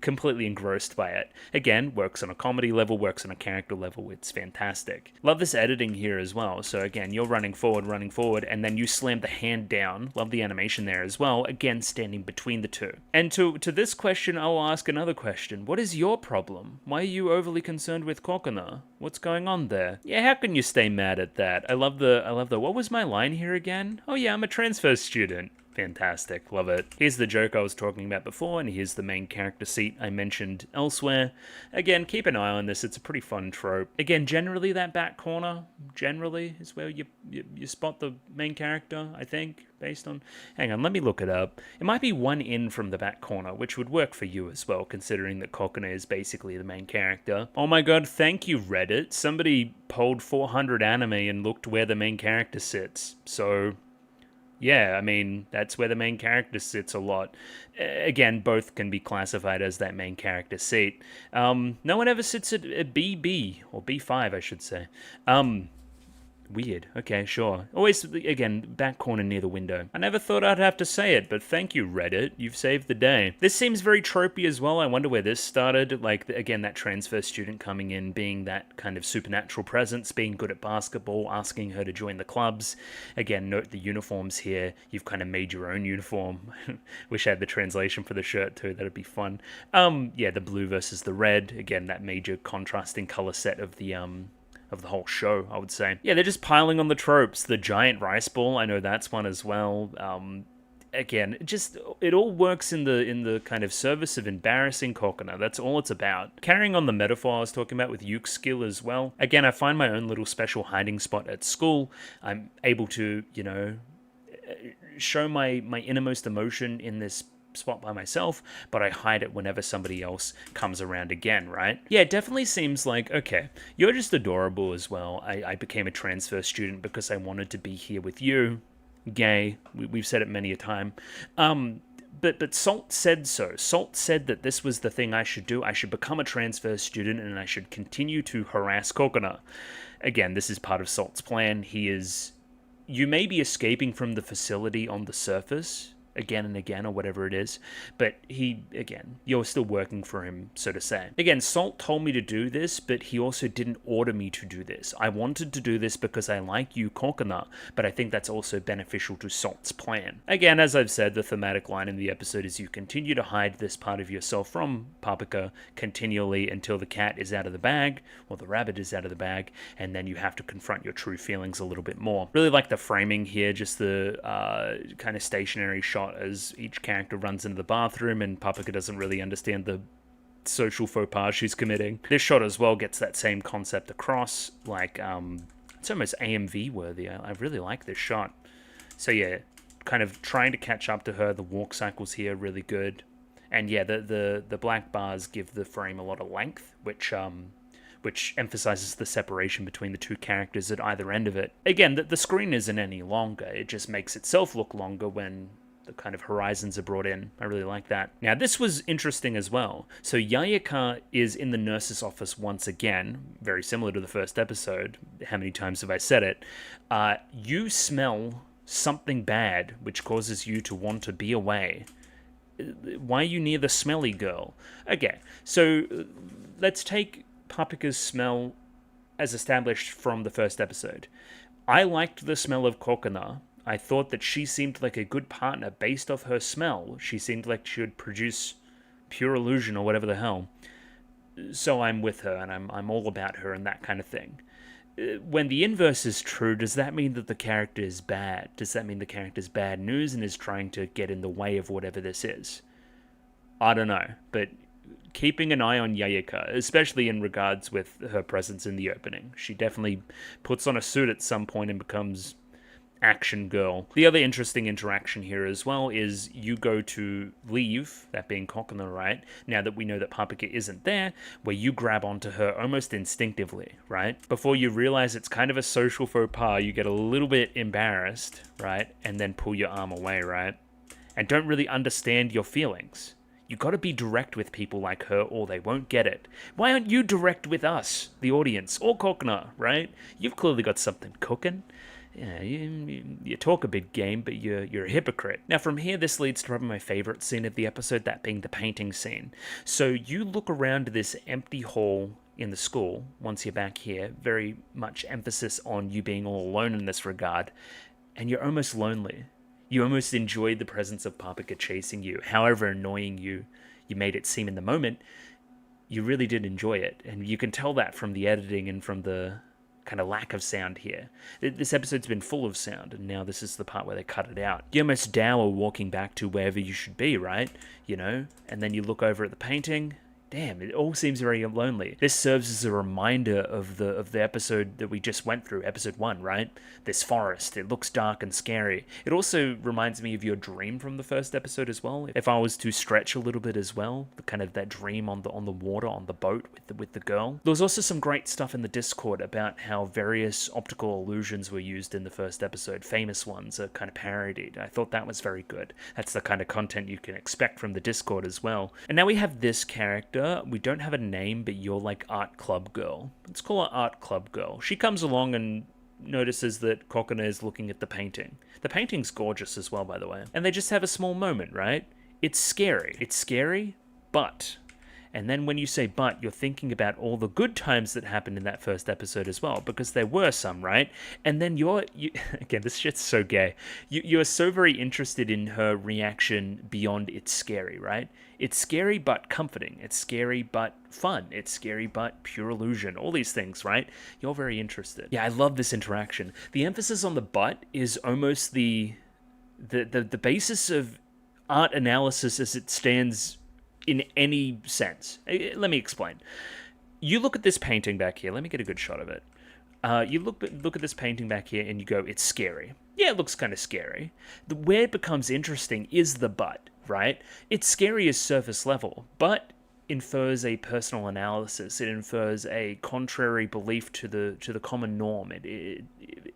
Completely engrossed by it. Again, works on a comedy level, works on a character level. It's fantastic. Love this editing here as well. So, again, you're running forward, and then you slam the hand down. Love the animation there as well. Again, standing between the two. And to this question, I'll ask another question. What is your problem? Why are you overly concerned with Kokona? What's going on there? Yeah, how can you stay mad at that? I love the, what was my line here again? Oh yeah, I'm a transfer student. Fantastic, love it. Here's the joke I was talking about before, and here's the main character seat I mentioned elsewhere. Again, keep an eye on this, it's a pretty fun trope. Again, generally that back corner, generally, is where you spot the main character, I think, based on... Hang on, let me look it up. It might be one in from the back corner, which would work for you as well, considering that Kokona is basically the main character. Oh my god, thank you, Reddit. Somebody polled 400 anime and looked where the main character sits, so... Yeah, I mean, that's where the main character sits a lot. Again, both can be classified as that main character seat. No one ever sits at BB, or B5, I should say. Weird. Okay, sure. Always, again, back corner near the window. I never thought I'd have to say it, but thank you, Reddit. You've saved the day. This seems very tropey as well. I wonder where this started. Like, again, that transfer student coming in, being that kind of supernatural presence, being good at basketball, asking her to join the clubs. Again, note the uniforms here. You've kind of made your own uniform. Wish I had the translation for the shirt, too. That'd be fun. Yeah, the blue versus the red. Again, that major contrasting color set of the whole show, I would say. Yeah, they're just piling on the tropes. The giant rice ball, I know that's one as well. Again, it all works in the kind of service of embarrassing Kokona. That's all it's about. Carrying on the metaphor I was talking about with Yuke's skill as well. Again, I find my own little special hiding spot at school. I'm able to, show my innermost emotion in this spot by myself, but I hide it whenever somebody else comes around again, right? Yeah, it definitely seems like, okay, you're just adorable as well. I became a transfer student because I wanted to be here with you. Gay. We've said it many a time. But Salt said so. Salt said that this was the thing I should do. I should become a transfer student and I should continue to harass Kokona. Again, this is part of Salt's plan. You may be escaping from the facility on the surface, again and again, or whatever it is, but you're still working for him, so to say. Again, Salt told me to do this, but he also didn't order me to do this. I wanted to do this because I like you, Kokona, but I think that's also beneficial to Salt's plan. Again, as I've said, the thematic line in the episode is you continue to hide this part of yourself from Paprika continually until the cat is out of the bag, or the rabbit is out of the bag, and then you have to confront your true feelings a little bit more. Really like the framing here, just the kind of stationary shot as each character runs into the bathroom and Paprika doesn't really understand the social faux pas she's committing. This shot as well gets that same concept across, like, it's almost AMV worthy. I really like this shot. So yeah, kind of trying to catch up to her. The walk cycles here really good. And yeah, the black bars give the frame a lot of length, which emphasizes the separation between the two characters at either end of it. Again, the screen isn't any longer. It just makes itself look longer when the kind of horizons are brought in. I really like that. Now, this was interesting as well. So Yayaka is in the nurse's office once again, very similar to the first episode. How many times have I said it? You smell something bad, which causes you to want to be away. Why are you near the smelly girl? Okay, so let's take Papika's smell as established from the first episode. I liked the smell of Kokona. I thought that she seemed like a good partner based off her smell. She seemed like she would produce pure illusion or whatever the hell. So I'm with her, and I'm all about her and that kind of thing. When the inverse is true, does that mean that the character is bad? Does that mean the character's bad news and is trying to get in the way of whatever this is? I don't know, but keeping an eye on Yayaka, especially in regards with her presence in the opening. She definitely puts on a suit at some point and becomes action girl. The other interesting interaction here as well is you go to leave, that being Kokona, right? Now that we know that Papika isn't there, where you grab onto her almost instinctively, right? Before you realize it's kind of a social faux pas, you get a little bit embarrassed, right? And then pull your arm away, right? And don't really understand your feelings. You gotta be direct with people like her or they won't get it. Why aren't you direct with us, the audience, or Kokona, right? You've clearly got something cooking. Yeah, you talk a big game, but you're a hypocrite. Now from here, this leads to probably my favorite scene of the episode, that being the painting scene. So you look around this empty hall in the school, once you're back here, very much emphasis on you being all alone in this regard, and you're almost lonely. You almost enjoyed the presence of Papika chasing you. However annoying you made it seem in the moment, you really did enjoy it. And you can tell that from the editing and from the kind of lack of sound here. This episode's been full of sound, and now this is the part where they cut it out. You almost dour walking back to wherever you should be, right? You know? And then you look over at the painting. Damn, it all seems very lonely. This serves as a reminder of the episode that we just went through, episode 1, right? This forest, it looks dark and scary. It also reminds me of your dream from the first episode as well. If I was to stretch a little bit as well, the kind of that dream on the water, on the boat with the girl. There was also some great stuff in the Discord about how various optical illusions were used in the first episode. Famous ones are kind of parodied. I thought that was very good. That's the kind of content you can expect from the Discord as well. And now we have this character. We don't have a name, but you're like art club girl. Let's call her art club girl. She comes along and notices that Kokona is looking at the painting. The painting's gorgeous as well, by the way. And they just have a small moment, right? It's scary. It's scary, but... And then when you say but, you're thinking about all the good times that happened in that first episode as well, because there were some, right? And then you again, this shit's so gay. You're so very interested in her reaction beyond it's scary, right? It's scary but comforting. It's scary but fun. It's scary but pure illusion. All these things, right? You're very interested. Yeah, I love this interaction. The emphasis on the but is almost the basis of art analysis as it stands in any sense. Let me explain. You look at this painting back here. Let me get a good shot of it. You look at this painting back here and you go, it's scary. Yeah, it looks kind of scary. Where it becomes interesting is the but, right? It's scary as surface level, but infers a personal analysis. It infers a contrary belief to the common norm.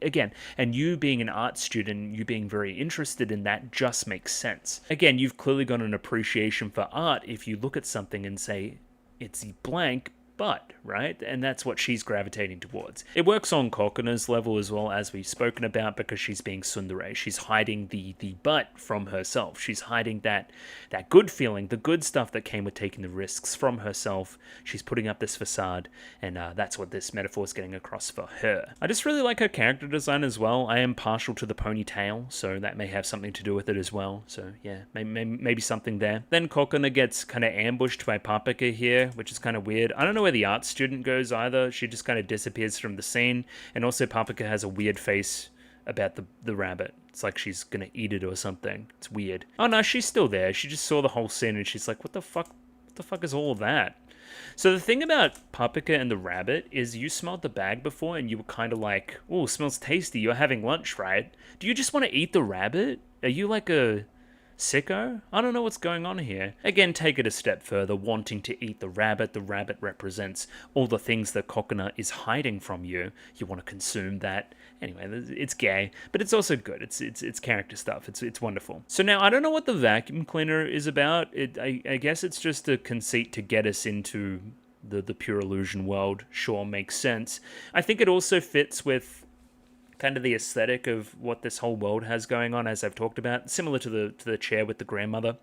Again, and you being an art student, you being very interested in that just makes sense. Again, you've clearly got an appreciation for art if you look at something and say, it's blank, but, right? And that's what she's gravitating towards. It works on Kokona's level as well, as we've spoken about, because she's being tsundere. She's hiding the but from herself. She's hiding that good feeling, the good stuff that came with taking the risks from herself. She's putting up this facade, and that's what this metaphor is getting across for her. I just really like her character design as well. I am partial to the ponytail, so that may have something to do with it as well. So yeah, maybe something there. Then Kokona gets kind of ambushed by Papika here, which is kind of weird. I don't know where the art student goes either. She just kind of disappears from the scene. And also Papika has a weird face about the rabbit. It's like she's gonna eat it or something. It's weird. Oh no, she's still there. She just saw the whole scene and she's like, what the fuck is all of that? So the thing about Papika and the rabbit is you smelled the bag before and you were kind of like, oh, smells tasty. You're having lunch, right? Do you just want to eat the rabbit? Are you like a Sicko? I don't know what's going on here. Again, take it a step further, wanting to eat the rabbit. The rabbit represents all the things that Kokona is hiding from you. You want to consume that. Anyway, it's gay, but it's also good. It's character stuff. It's wonderful. So now, I don't know what the vacuum cleaner is about. I guess it's just a conceit to get us into the pure illusion world. Sure, makes sense. I think it also fits with kind of the aesthetic of what this whole world has going on, as I've talked about, similar to the chair with the grandmother.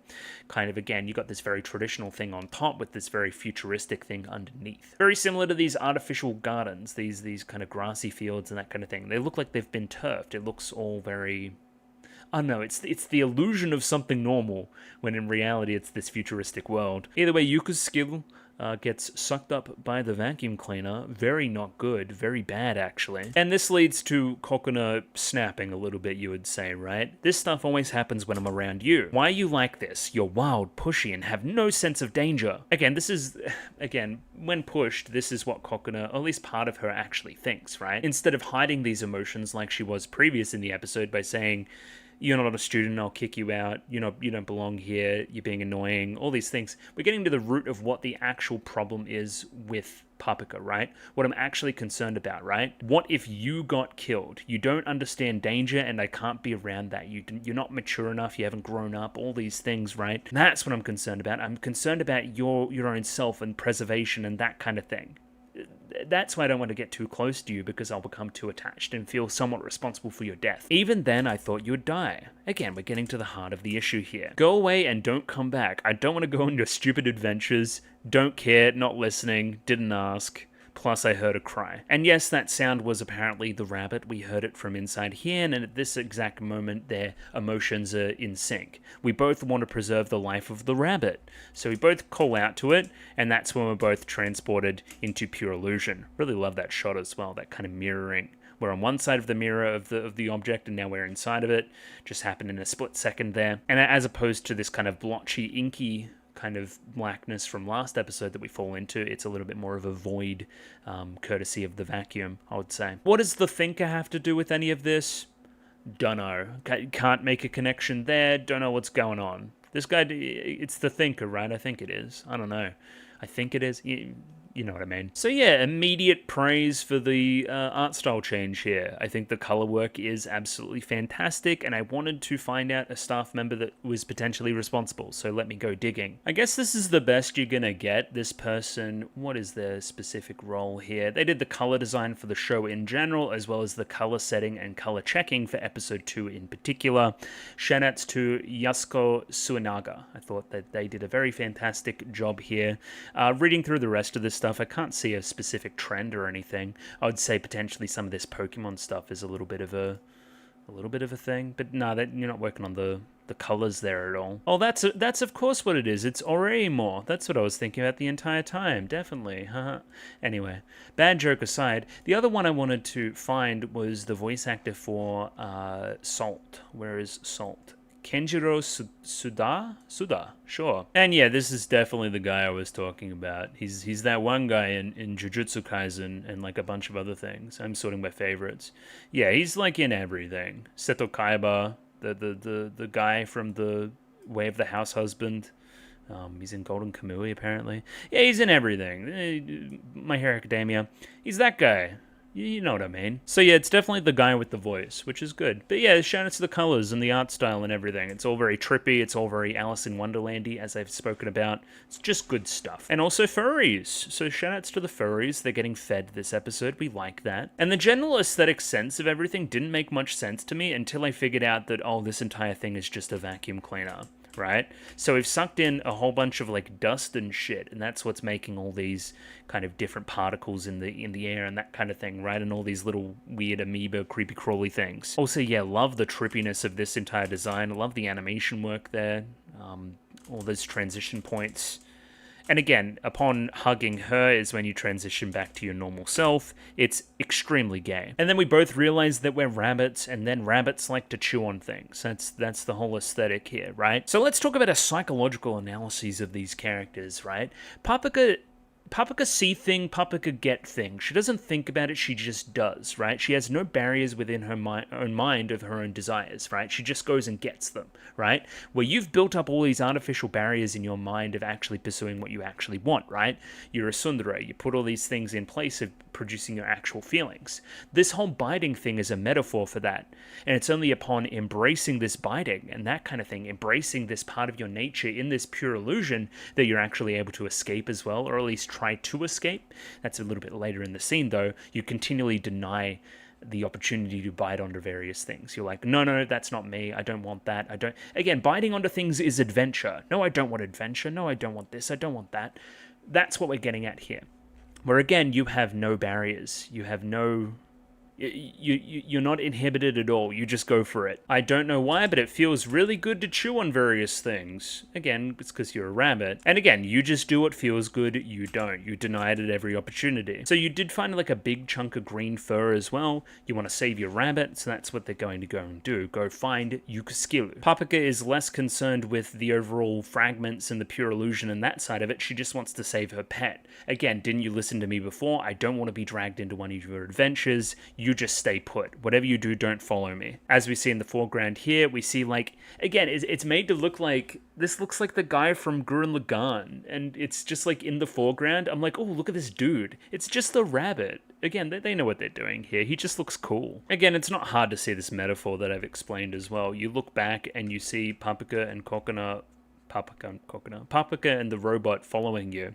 Kind of, again, you got this very traditional thing on top with this very futuristic thing underneath. Very similar to these artificial gardens, these kind of grassy fields and that kind of thing. They look like they've been turfed. It looks all very... I don't know, it's the illusion of something normal, when in reality it's this futuristic world. Either way, Yuka's skill gets sucked up by the vacuum cleaner. Very not good, very bad actually. And this leads to Kokona snapping a little bit, you would say, right? This stuff always happens when I'm around you. Why are you like this? You're wild, pushy, and have no sense of danger. Again, when pushed, this is what Kokona, or at least part of her, actually thinks, right? Instead of hiding these emotions like she was previous in the episode by saying, you're not a student, I'll kick you out, you don't belong here, you're being annoying, all these things. We're getting to the root of what the actual problem is with Paprika, right? What I'm actually concerned about, right? What if you got killed? You don't understand danger, and I can't be around that. You're not mature enough, you haven't grown up, all these things, right? That's what I'm concerned about. I'm concerned about your own self and preservation and that kind of thing. That's why I don't want to get too close to you, because I'll become too attached and feel somewhat responsible for your death. Even then, I thought you would die. Again, we're getting to the heart of the issue here. Go away and don't come back. I don't want to go on your stupid adventures. Don't care, not listening, didn't ask. Plus, I heard a cry. And yes, that sound was apparently the rabbit. We heard it from inside here, and at this exact moment, their emotions are in sync. We both want to preserve the life of the rabbit. So we both call out to it, and that's when we're both transported into pure illusion. Really love that shot as well, that kind of mirroring. We're on one side of the mirror of the object, and now we're inside of it. Just happened in a split second there. And as opposed to this kind of blotchy, inky kind of blackness from last episode that we fall into, it's a little bit more of a void, courtesy of the vacuum, I would say. What does the thinker have to do with any of this? Dunno. Can't make a connection there. Don't know what's going on. This guy, it's the thinker, right? I think it is. I don't know. I think it is. You know what I mean. So yeah, immediate praise for the art style change here. I think the color work is absolutely fantastic, and I wanted to find out a staff member that was potentially responsible, so let me go digging. I guess this is the best you're gonna get. This person, what is their specific role here? They did the color design for the show in general, as well as the color setting and color checking for episode 2 in particular. Shoutouts to Yasuko Suenaga. I thought that they did a very fantastic job here. Reading through the rest of this stuff, I can't see a specific trend or anything. I would say potentially some of this Pokemon stuff is a little bit of a thing, but no, you're not working on the colors there at all. Oh, that's of course what it is. It's Oreimo. That's what I was thinking about the entire time. Definitely. Anyway, bad joke aside, the other one I wanted to find was the voice actor for Salt. Where is Salt? Kenjiro Suda, sure. And yeah, this is definitely the guy I was talking about. He's that one guy in Jujutsu Kaisen and like a bunch of other things. I'm sorting my favorites. Yeah, he's like in everything. Seto Kaiba, the guy from the Way of the House Husband. He's in Golden Kamui apparently. Yeah, he's in everything. My Hero Academia. He's that guy. You know what I mean. So yeah, it's definitely the guy with the voice, which is good. But yeah, shout out to the colors and the art style and everything. It's all very trippy. It's all very Alice in Wonderlandy, as I've spoken about. It's just good stuff. And also furries. So shout outs to the furries. They're getting fed this episode. We like that. And the general aesthetic sense of everything didn't make much sense to me until I figured out that, oh, this entire thing is just a vacuum cleaner. Right? So we've sucked in a whole bunch of like dust and shit, and that's what's making all these kind of different particles in the air and that kind of thing, right? And all these little weird amoeba creepy crawly things. Also, yeah, love the trippiness of this entire design. I love the animation work there. All those transition points. And again, upon hugging her is when you transition back to your normal self. It's extremely gay. And then we both realize that we're rabbits, and then rabbits like to chew on things. That's the whole aesthetic here, right? So let's talk about a psychological analysis of these characters, right? Paprika Paprika see thing, Paprika get thing. She doesn't think about it, she just does, right? She has no barriers within her own mind of her own desires, right? She just goes and gets them, right? Where you've built up all these artificial barriers in your mind of actually pursuing what you actually want, right? You're a tsundere, you put all these things in place of producing your actual feelings. This whole biting thing is a metaphor for that, and it's only upon embracing this biting and that kind of thing, embracing this part of your nature in this pure illusion, that you're actually able to escape as well, or at least try to escape. That's a little bit later in the scene, though. You continually deny the opportunity to bite onto various things. You're like, no, that's not me. I don't want that. I don't. Again, biting onto things is adventure. No, I don't want adventure. No, I don't want this. I don't want that. That's what we're getting at here. Where again, you have no barriers. You have no... You're not inhibited at all. You just go for it. I don't know why, but it feels really good to chew on various things. Again, it's because you're a rabbit. And again, you just do what feels good. You don't. You deny it at every opportunity. So you did find like a big chunk of green fur as well. You want to save your rabbit, so that's what they're going to go and do. Go find Yukaskilu. Paprika is less concerned with the overall fragments and the pure illusion and that side of it. She just wants to save her pet. Again, didn't you listen to me before? I don't want to be dragged into one of your adventures. You just stay put. Whatever you do, don't follow me. As we see in the foreground here, we see like, again, it's made to look like, this looks like the guy from Gurren Lagann, and it's just like in the foreground. I'm like, oh, look at this dude. It's just the rabbit. Again, they know what they're doing here. He just looks cool. Again, it's not hard to see this metaphor that I've explained as well. You look back and you see Paprika and Paprika and the robot following you,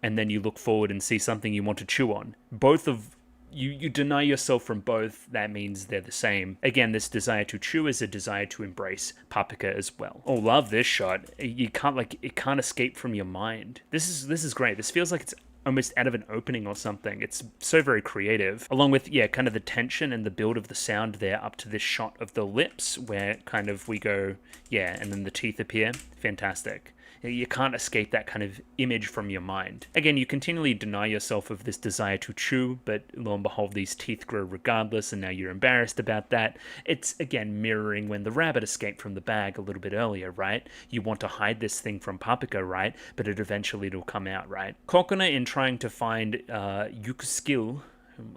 and then you look forward and see something you want to chew on. Both of you deny yourself from both. That means they're the same. Again, this desire to chew is a desire to embrace Paprika as well. Oh, love this shot. You can't it can't escape from your mind. This is great. This feels like it's almost out of an opening or something. It's so very creative. Along with, yeah, kind of the tension and the build of the sound there up to this shot of the lips where kind of we go, yeah, and then the teeth appear. Fantastic. You can't escape that kind of image from your mind. Again, you continually deny yourself of this desire to chew, but lo and behold, these teeth grow regardless, and now you're embarrassed about that. It's, again, mirroring when the rabbit escaped from the bag a little bit earlier, right? You want to hide this thing from Paprika, right? But it'll come out, right? Kokona, in trying to find Yukaskill,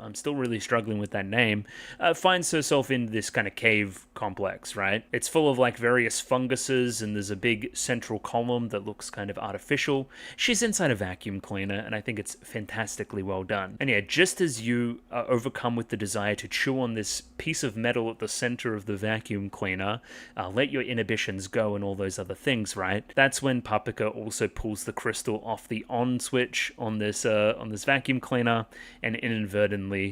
I'm still really struggling with that name, finds herself in this kind of cave complex, right? It's full of like various funguses, and there's a big central column that looks kind of artificial. She's inside a vacuum cleaner, and I think it's fantastically well done. And yeah, just as you are overcome with the desire to chew on this piece of metal at the center of the vacuum cleaner, let your inhibitions go and all those other things, right? That's when Paprika also pulls the crystal off the on switch on this vacuum cleaner, and inadvertently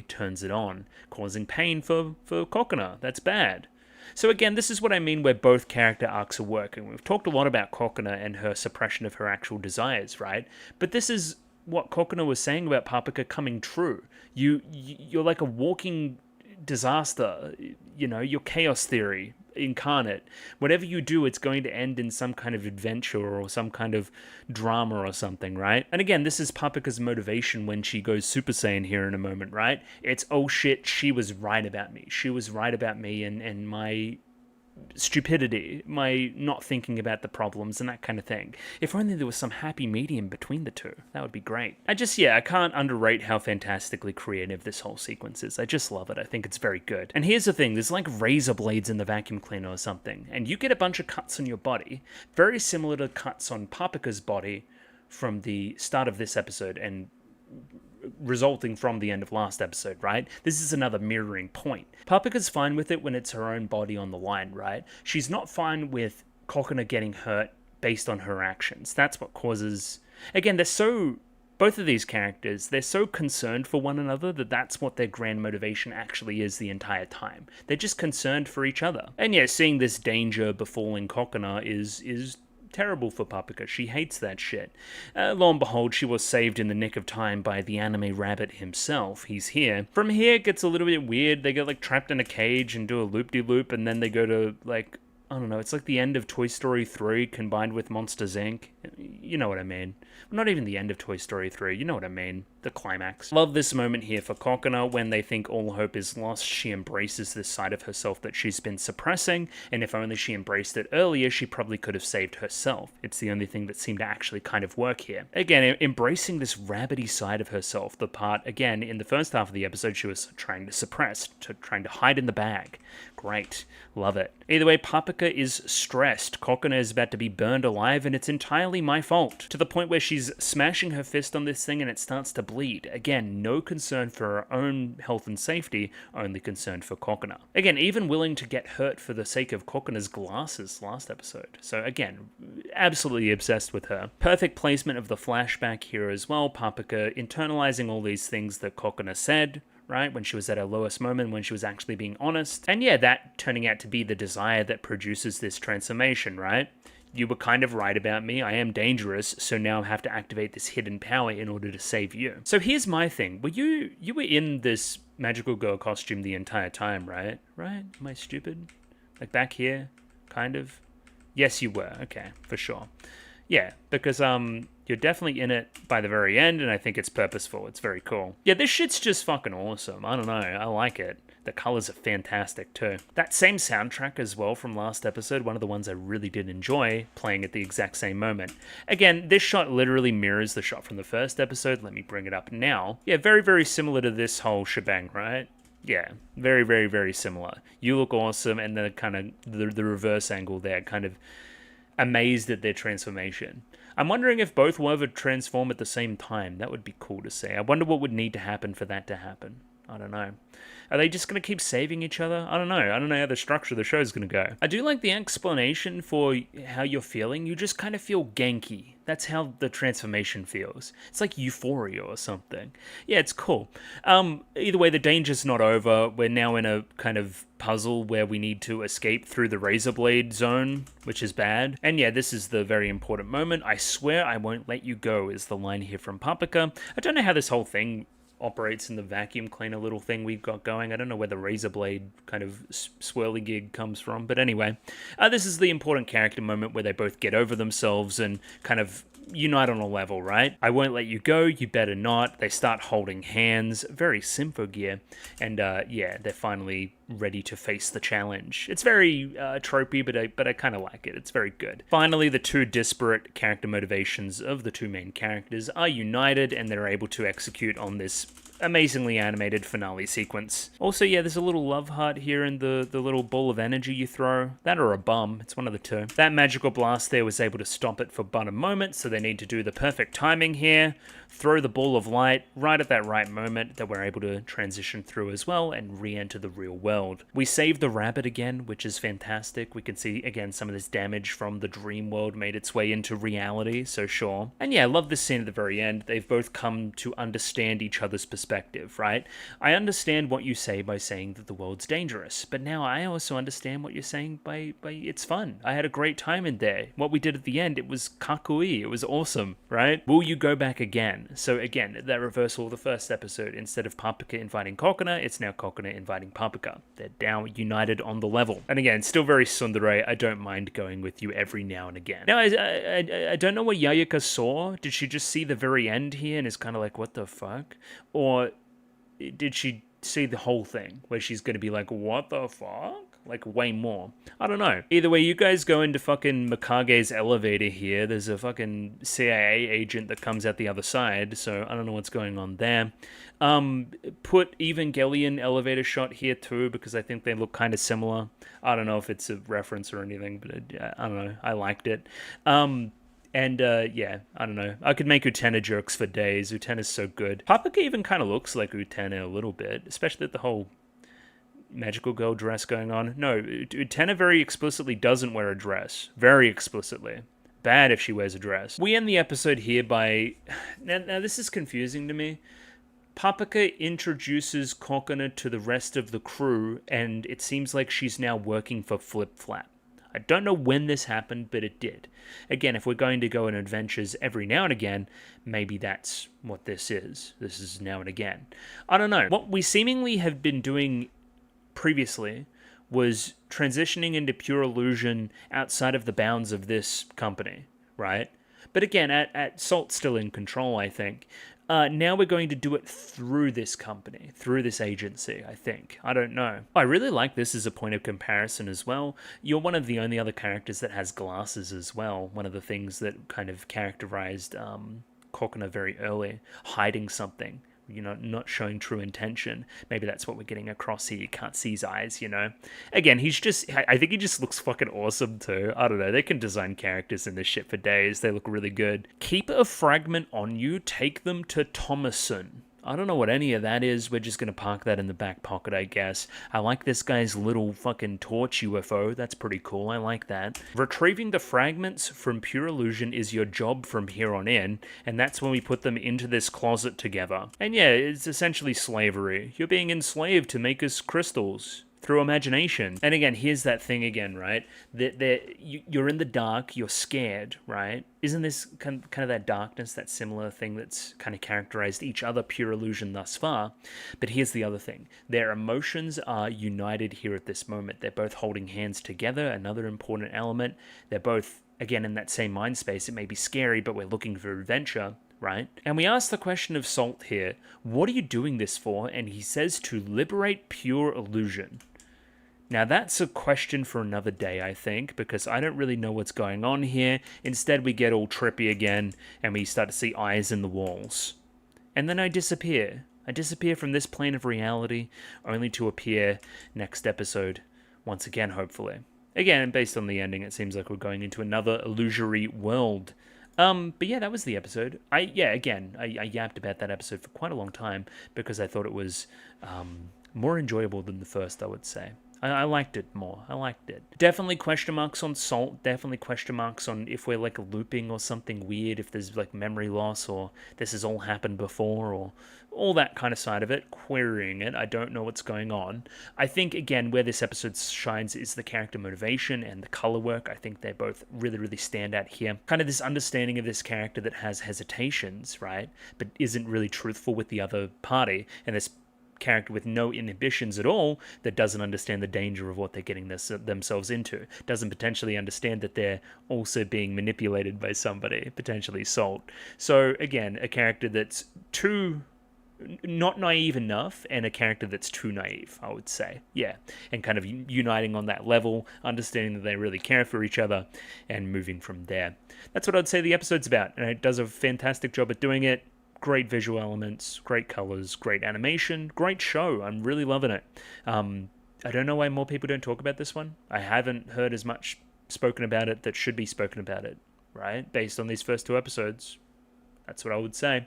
turns it on, causing pain for Kokona. That's bad. So again, this is what I mean where both character arcs are working. We've talked a lot about Kokona and her suppression of her actual desires, right? But this is what Kokona was saying about Paprika coming true. You're like a walking disaster, your chaos theory incarnate. Whatever you do, it's going to end in some kind of adventure or some kind of drama or something, right? And again, this is Paprika's motivation when she goes Super Saiyan here in a moment, right? It's, oh shit, she was right about me. She was right about me and my stupidity, my not thinking about the problems and that kind of thing. If only there was some happy medium between the two, that would be great. I can't underrate how fantastically creative this whole sequence is. I just love it. I think it's very good. And here's the thing, there's like razor blades in the vacuum cleaner or something, and you get a bunch of cuts on your body, very similar to cuts on Paprika's body from the start of this episode and resulting from the end of last episode, right? This is another mirroring point. Paprika's fine with it when it's her own body on the line, right? She's not fine with Kokona getting hurt based on her actions. That's what causes... Again, both of these characters, they're so concerned for one another that that's what their grand motivation actually is the entire time. They're just concerned for each other. And yeah, seeing this danger befalling Kokona is terrible for Paprika. She hates that shit. Lo and behold, she was saved in the nick of time by the anime rabbit himself. He's here. From here, it gets a little bit weird. They get like trapped in a cage and do a loop-de-loop, and then they go to like, I don't know, it's like the end of Toy Story 3 combined with Monsters, Inc. You know what I mean. Not even the end of Toy Story 3, you know what I mean. The climax. Love this moment here for Kokona when they think all hope is lost. She embraces this side of herself that she's been suppressing, and if only she embraced it earlier, she probably could have saved herself. It's the only thing that seemed to actually kind of work here. Again, embracing this rabbity side of herself, the part, again, in the first half of the episode she was trying to suppress, trying to hide in the bag. Great. Love it. Either way, Paprika is stressed. Kokona is about to be burned alive, and it's entirely my fault. To the point where she's smashing her fist on this thing and it starts to bleed. Again, no concern for her own health and safety, only concerned for Kokona. Again, even willing to get hurt for the sake of Kokona's glasses last episode. So again, absolutely obsessed with her. Perfect placement of the flashback here as well. Paprika internalizing all these things that Kokona said, right, when she was at her lowest moment, when she was actually being honest. And yeah, that turning out to be the desire that produces this transformation, right? You were kind of right about me, I am dangerous, so now I have to activate this hidden power in order to save you. So here's my thing, you were in this magical girl costume the entire time, right? Right? Am I stupid? Like back here, kind of? Yes, you were, okay, for sure. Yeah, because you're definitely in it by the very end, and I think it's purposeful. It's very cool. Yeah, this shit's just fucking awesome. I don't know. I like it. The colors are fantastic too. That same soundtrack as well from last episode, one of the ones I really did enjoy, playing at the exact same moment. Again, this shot literally mirrors the shot from the first episode. Let me bring it up now. Yeah, very, very similar to this whole shebang, right? Yeah, very, very, very similar. You look awesome, and the kind of the reverse angle there, kind of amazed at their transformation. I'm wondering if both will ever transform at the same time. That would be cool to see. I wonder what would need to happen for that to happen. I don't know. Are they just going to keep saving each other? I don't know. I don't know how the structure of the show is going to go. I do like the explanation for how you're feeling. You just kind of feel Genki. That's how the transformation feels. It's like euphoria or something. Yeah, it's cool. Either way, the danger's not over. We're now in a kind of puzzle where we need to escape through the razor blade zone, which is bad. And yeah, this is the very important moment. I swear I won't let you go is the line here from Paprika. I don't know how this whole thing operates in the vacuum cleaner little thing we've got going. I don't know where the razor blade kind of swirly gig comes from, but anyway, this is the important character moment where they both get over themselves and kind of unite on a level, right? I won't let you go, you better not. They start holding hands, very Sympho gear, and yeah, they're finally ready to face the challenge. It's very tropey, but I kind of like it. It's very good. Finally, the two disparate character motivations of the two main characters are united, and they're able to execute on this amazingly animated finale sequence. Also, yeah, there's a little love heart here in the little ball of energy you throw. That or a bum, it's one of the two. That magical blast there was able to stop it for but a moment, so they need to do the perfect timing here, throw the ball of light right at that right moment that we're able to transition through as well and re-enter the real world. We save the rabbit again, which is fantastic. We can see, again, some of this damage from the dream world made its way into reality, so sure. And yeah, I love this scene at the very end. They've both come to understand each other's perspective, right? I understand what you say by saying that the world's dangerous, but now I also understand what you're saying by it's fun. I had a great time in there. What we did at the end, it was kakui. It was awesome, right? Will you go back again? So again, that reversal of the first episode. Instead of Paprika inviting Kokona, it's now Kokona inviting Paprika. They're now united on the level. And again, still very tsundere. I don't mind going with you every now and again. Now, I don't know what Yayaka saw. Did she just see the very end here and is kind of like, what the fuck? Or did she see the whole thing where she's going to be like, what the fuck? Like, way more. I don't know. Either way, you guys go into fucking Mikage's elevator here. There's a fucking CIA agent that comes out the other side, so I don't know what's going on there. Put Evangelion elevator shot here too, because I think they look kind of similar. I don't know if it's a reference or anything, but I don't know. I liked it. Yeah, I don't know. I could make Utena jokes for days. Utena's so good. Paprika even kind of looks like Utena a little bit, especially the whole magical girl dress going on. No, Utena very explicitly doesn't wear a dress. Very explicitly. Bad if she wears a dress. We end the episode here by... Now this is confusing to me. Paprika introduces Kokona to the rest of the crew, and it seems like she's now working for Flip Flap. I don't know when this happened, but it did. Again, if we're going to go on adventures every now and again, maybe that's what this is. This is now and again. I don't know. What we seemingly have been doing previously was transitioning into pure illusion outside of the bounds of this company, right? But again, at Salt's still in control, I think. Now we're going to do it through this company, through this agency, I think. I don't know. I really like this as a point of comparison as well. You're one of the only other characters that has glasses as well. One of the things that kind of characterized Kokona very early, hiding something. Not showing true intention. Maybe that's what we're getting across here. You can't see his eyes, Again, I think he just looks fucking awesome too. I don't know. They can design characters in this shit for days. They look really good. Keep a fragment on you. Take them to Thomason. I don't know what any of that is. We're just going to park that in the back pocket, I guess. I like this guy's little fucking torch UFO. That's pretty cool. I like that. Retrieving the fragments from Pure Illusion is your job from here on in, and that's when we put them into this closet together. And yeah, it's essentially slavery. You're being enslaved to make us crystals. Through imagination. And again, here's that thing again, right? You're in the dark, you're scared, right? Isn't this kind of that darkness, that similar thing that's kind of characterized each other Pure Illusion thus far? But here's the other thing. Their emotions are united here at this moment. They're both holding hands together, another important element. They're both, again, in that same mind space. It may be scary, but we're looking for adventure. Right? And we ask the question of Salt here, what are you doing this for? And he says to liberate Pure Illusion. Now that's a question for another day, I think, because I don't really know what's going on here. Instead, we get all trippy again, and we start to see eyes in the walls. And then I disappear. I disappear from this plane of reality, only to appear next episode, once again, hopefully. Again, based on the ending, it seems like we're going into another illusory world. But yeah, that was the episode. I yapped about that episode for quite a long time, because I thought it was more enjoyable than the first, I would say. I liked it more. I liked it. Definitely question marks on Salt. Definitely question marks on if we're like looping or something weird, if there's like memory loss or this has all happened before or all that kind of side of it. Querying it. I don't know what's going on. I think, again, where this episode shines is the character motivation and the color work. I think they both really, really stand out here. Kind of this understanding of this character that has hesitations, right? But isn't really truthful with the other party. And this character with no inhibitions at all that doesn't understand the danger of what they're getting themselves into, doesn't potentially understand that they're also being manipulated by somebody, potentially Salt. So again, a character that's too not naive enough and a character that's too naive, I would say. Yeah, and kind of uniting on that level, understanding that they really care for each other and moving from there. That's what I'd say the episode's about, and it does a fantastic job at doing it. Great visual elements, great colors, great animation, great show. I'm really loving it. I don't know why more people don't talk about this one. I haven't heard as much spoken about it that should be spoken about it, right? Based on these first 2 episodes. That's what I would say.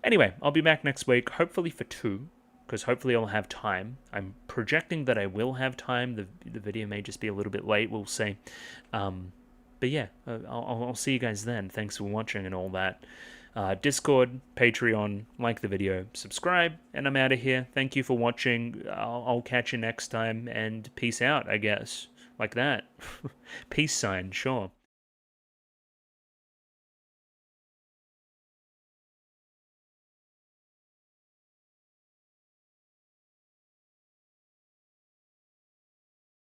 Anyway, I'll be back next week, hopefully for 2, because hopefully I'll have time. I'm projecting that I will have time. The video may just be a little bit late, we'll see. But yeah, I'll see you guys then. Thanks for watching and all that. Discord, Patreon, like the video, subscribe, and I'm out of here. Thank you for watching. I'll catch you next time, and peace out, I guess. Like that. Peace sign, sure.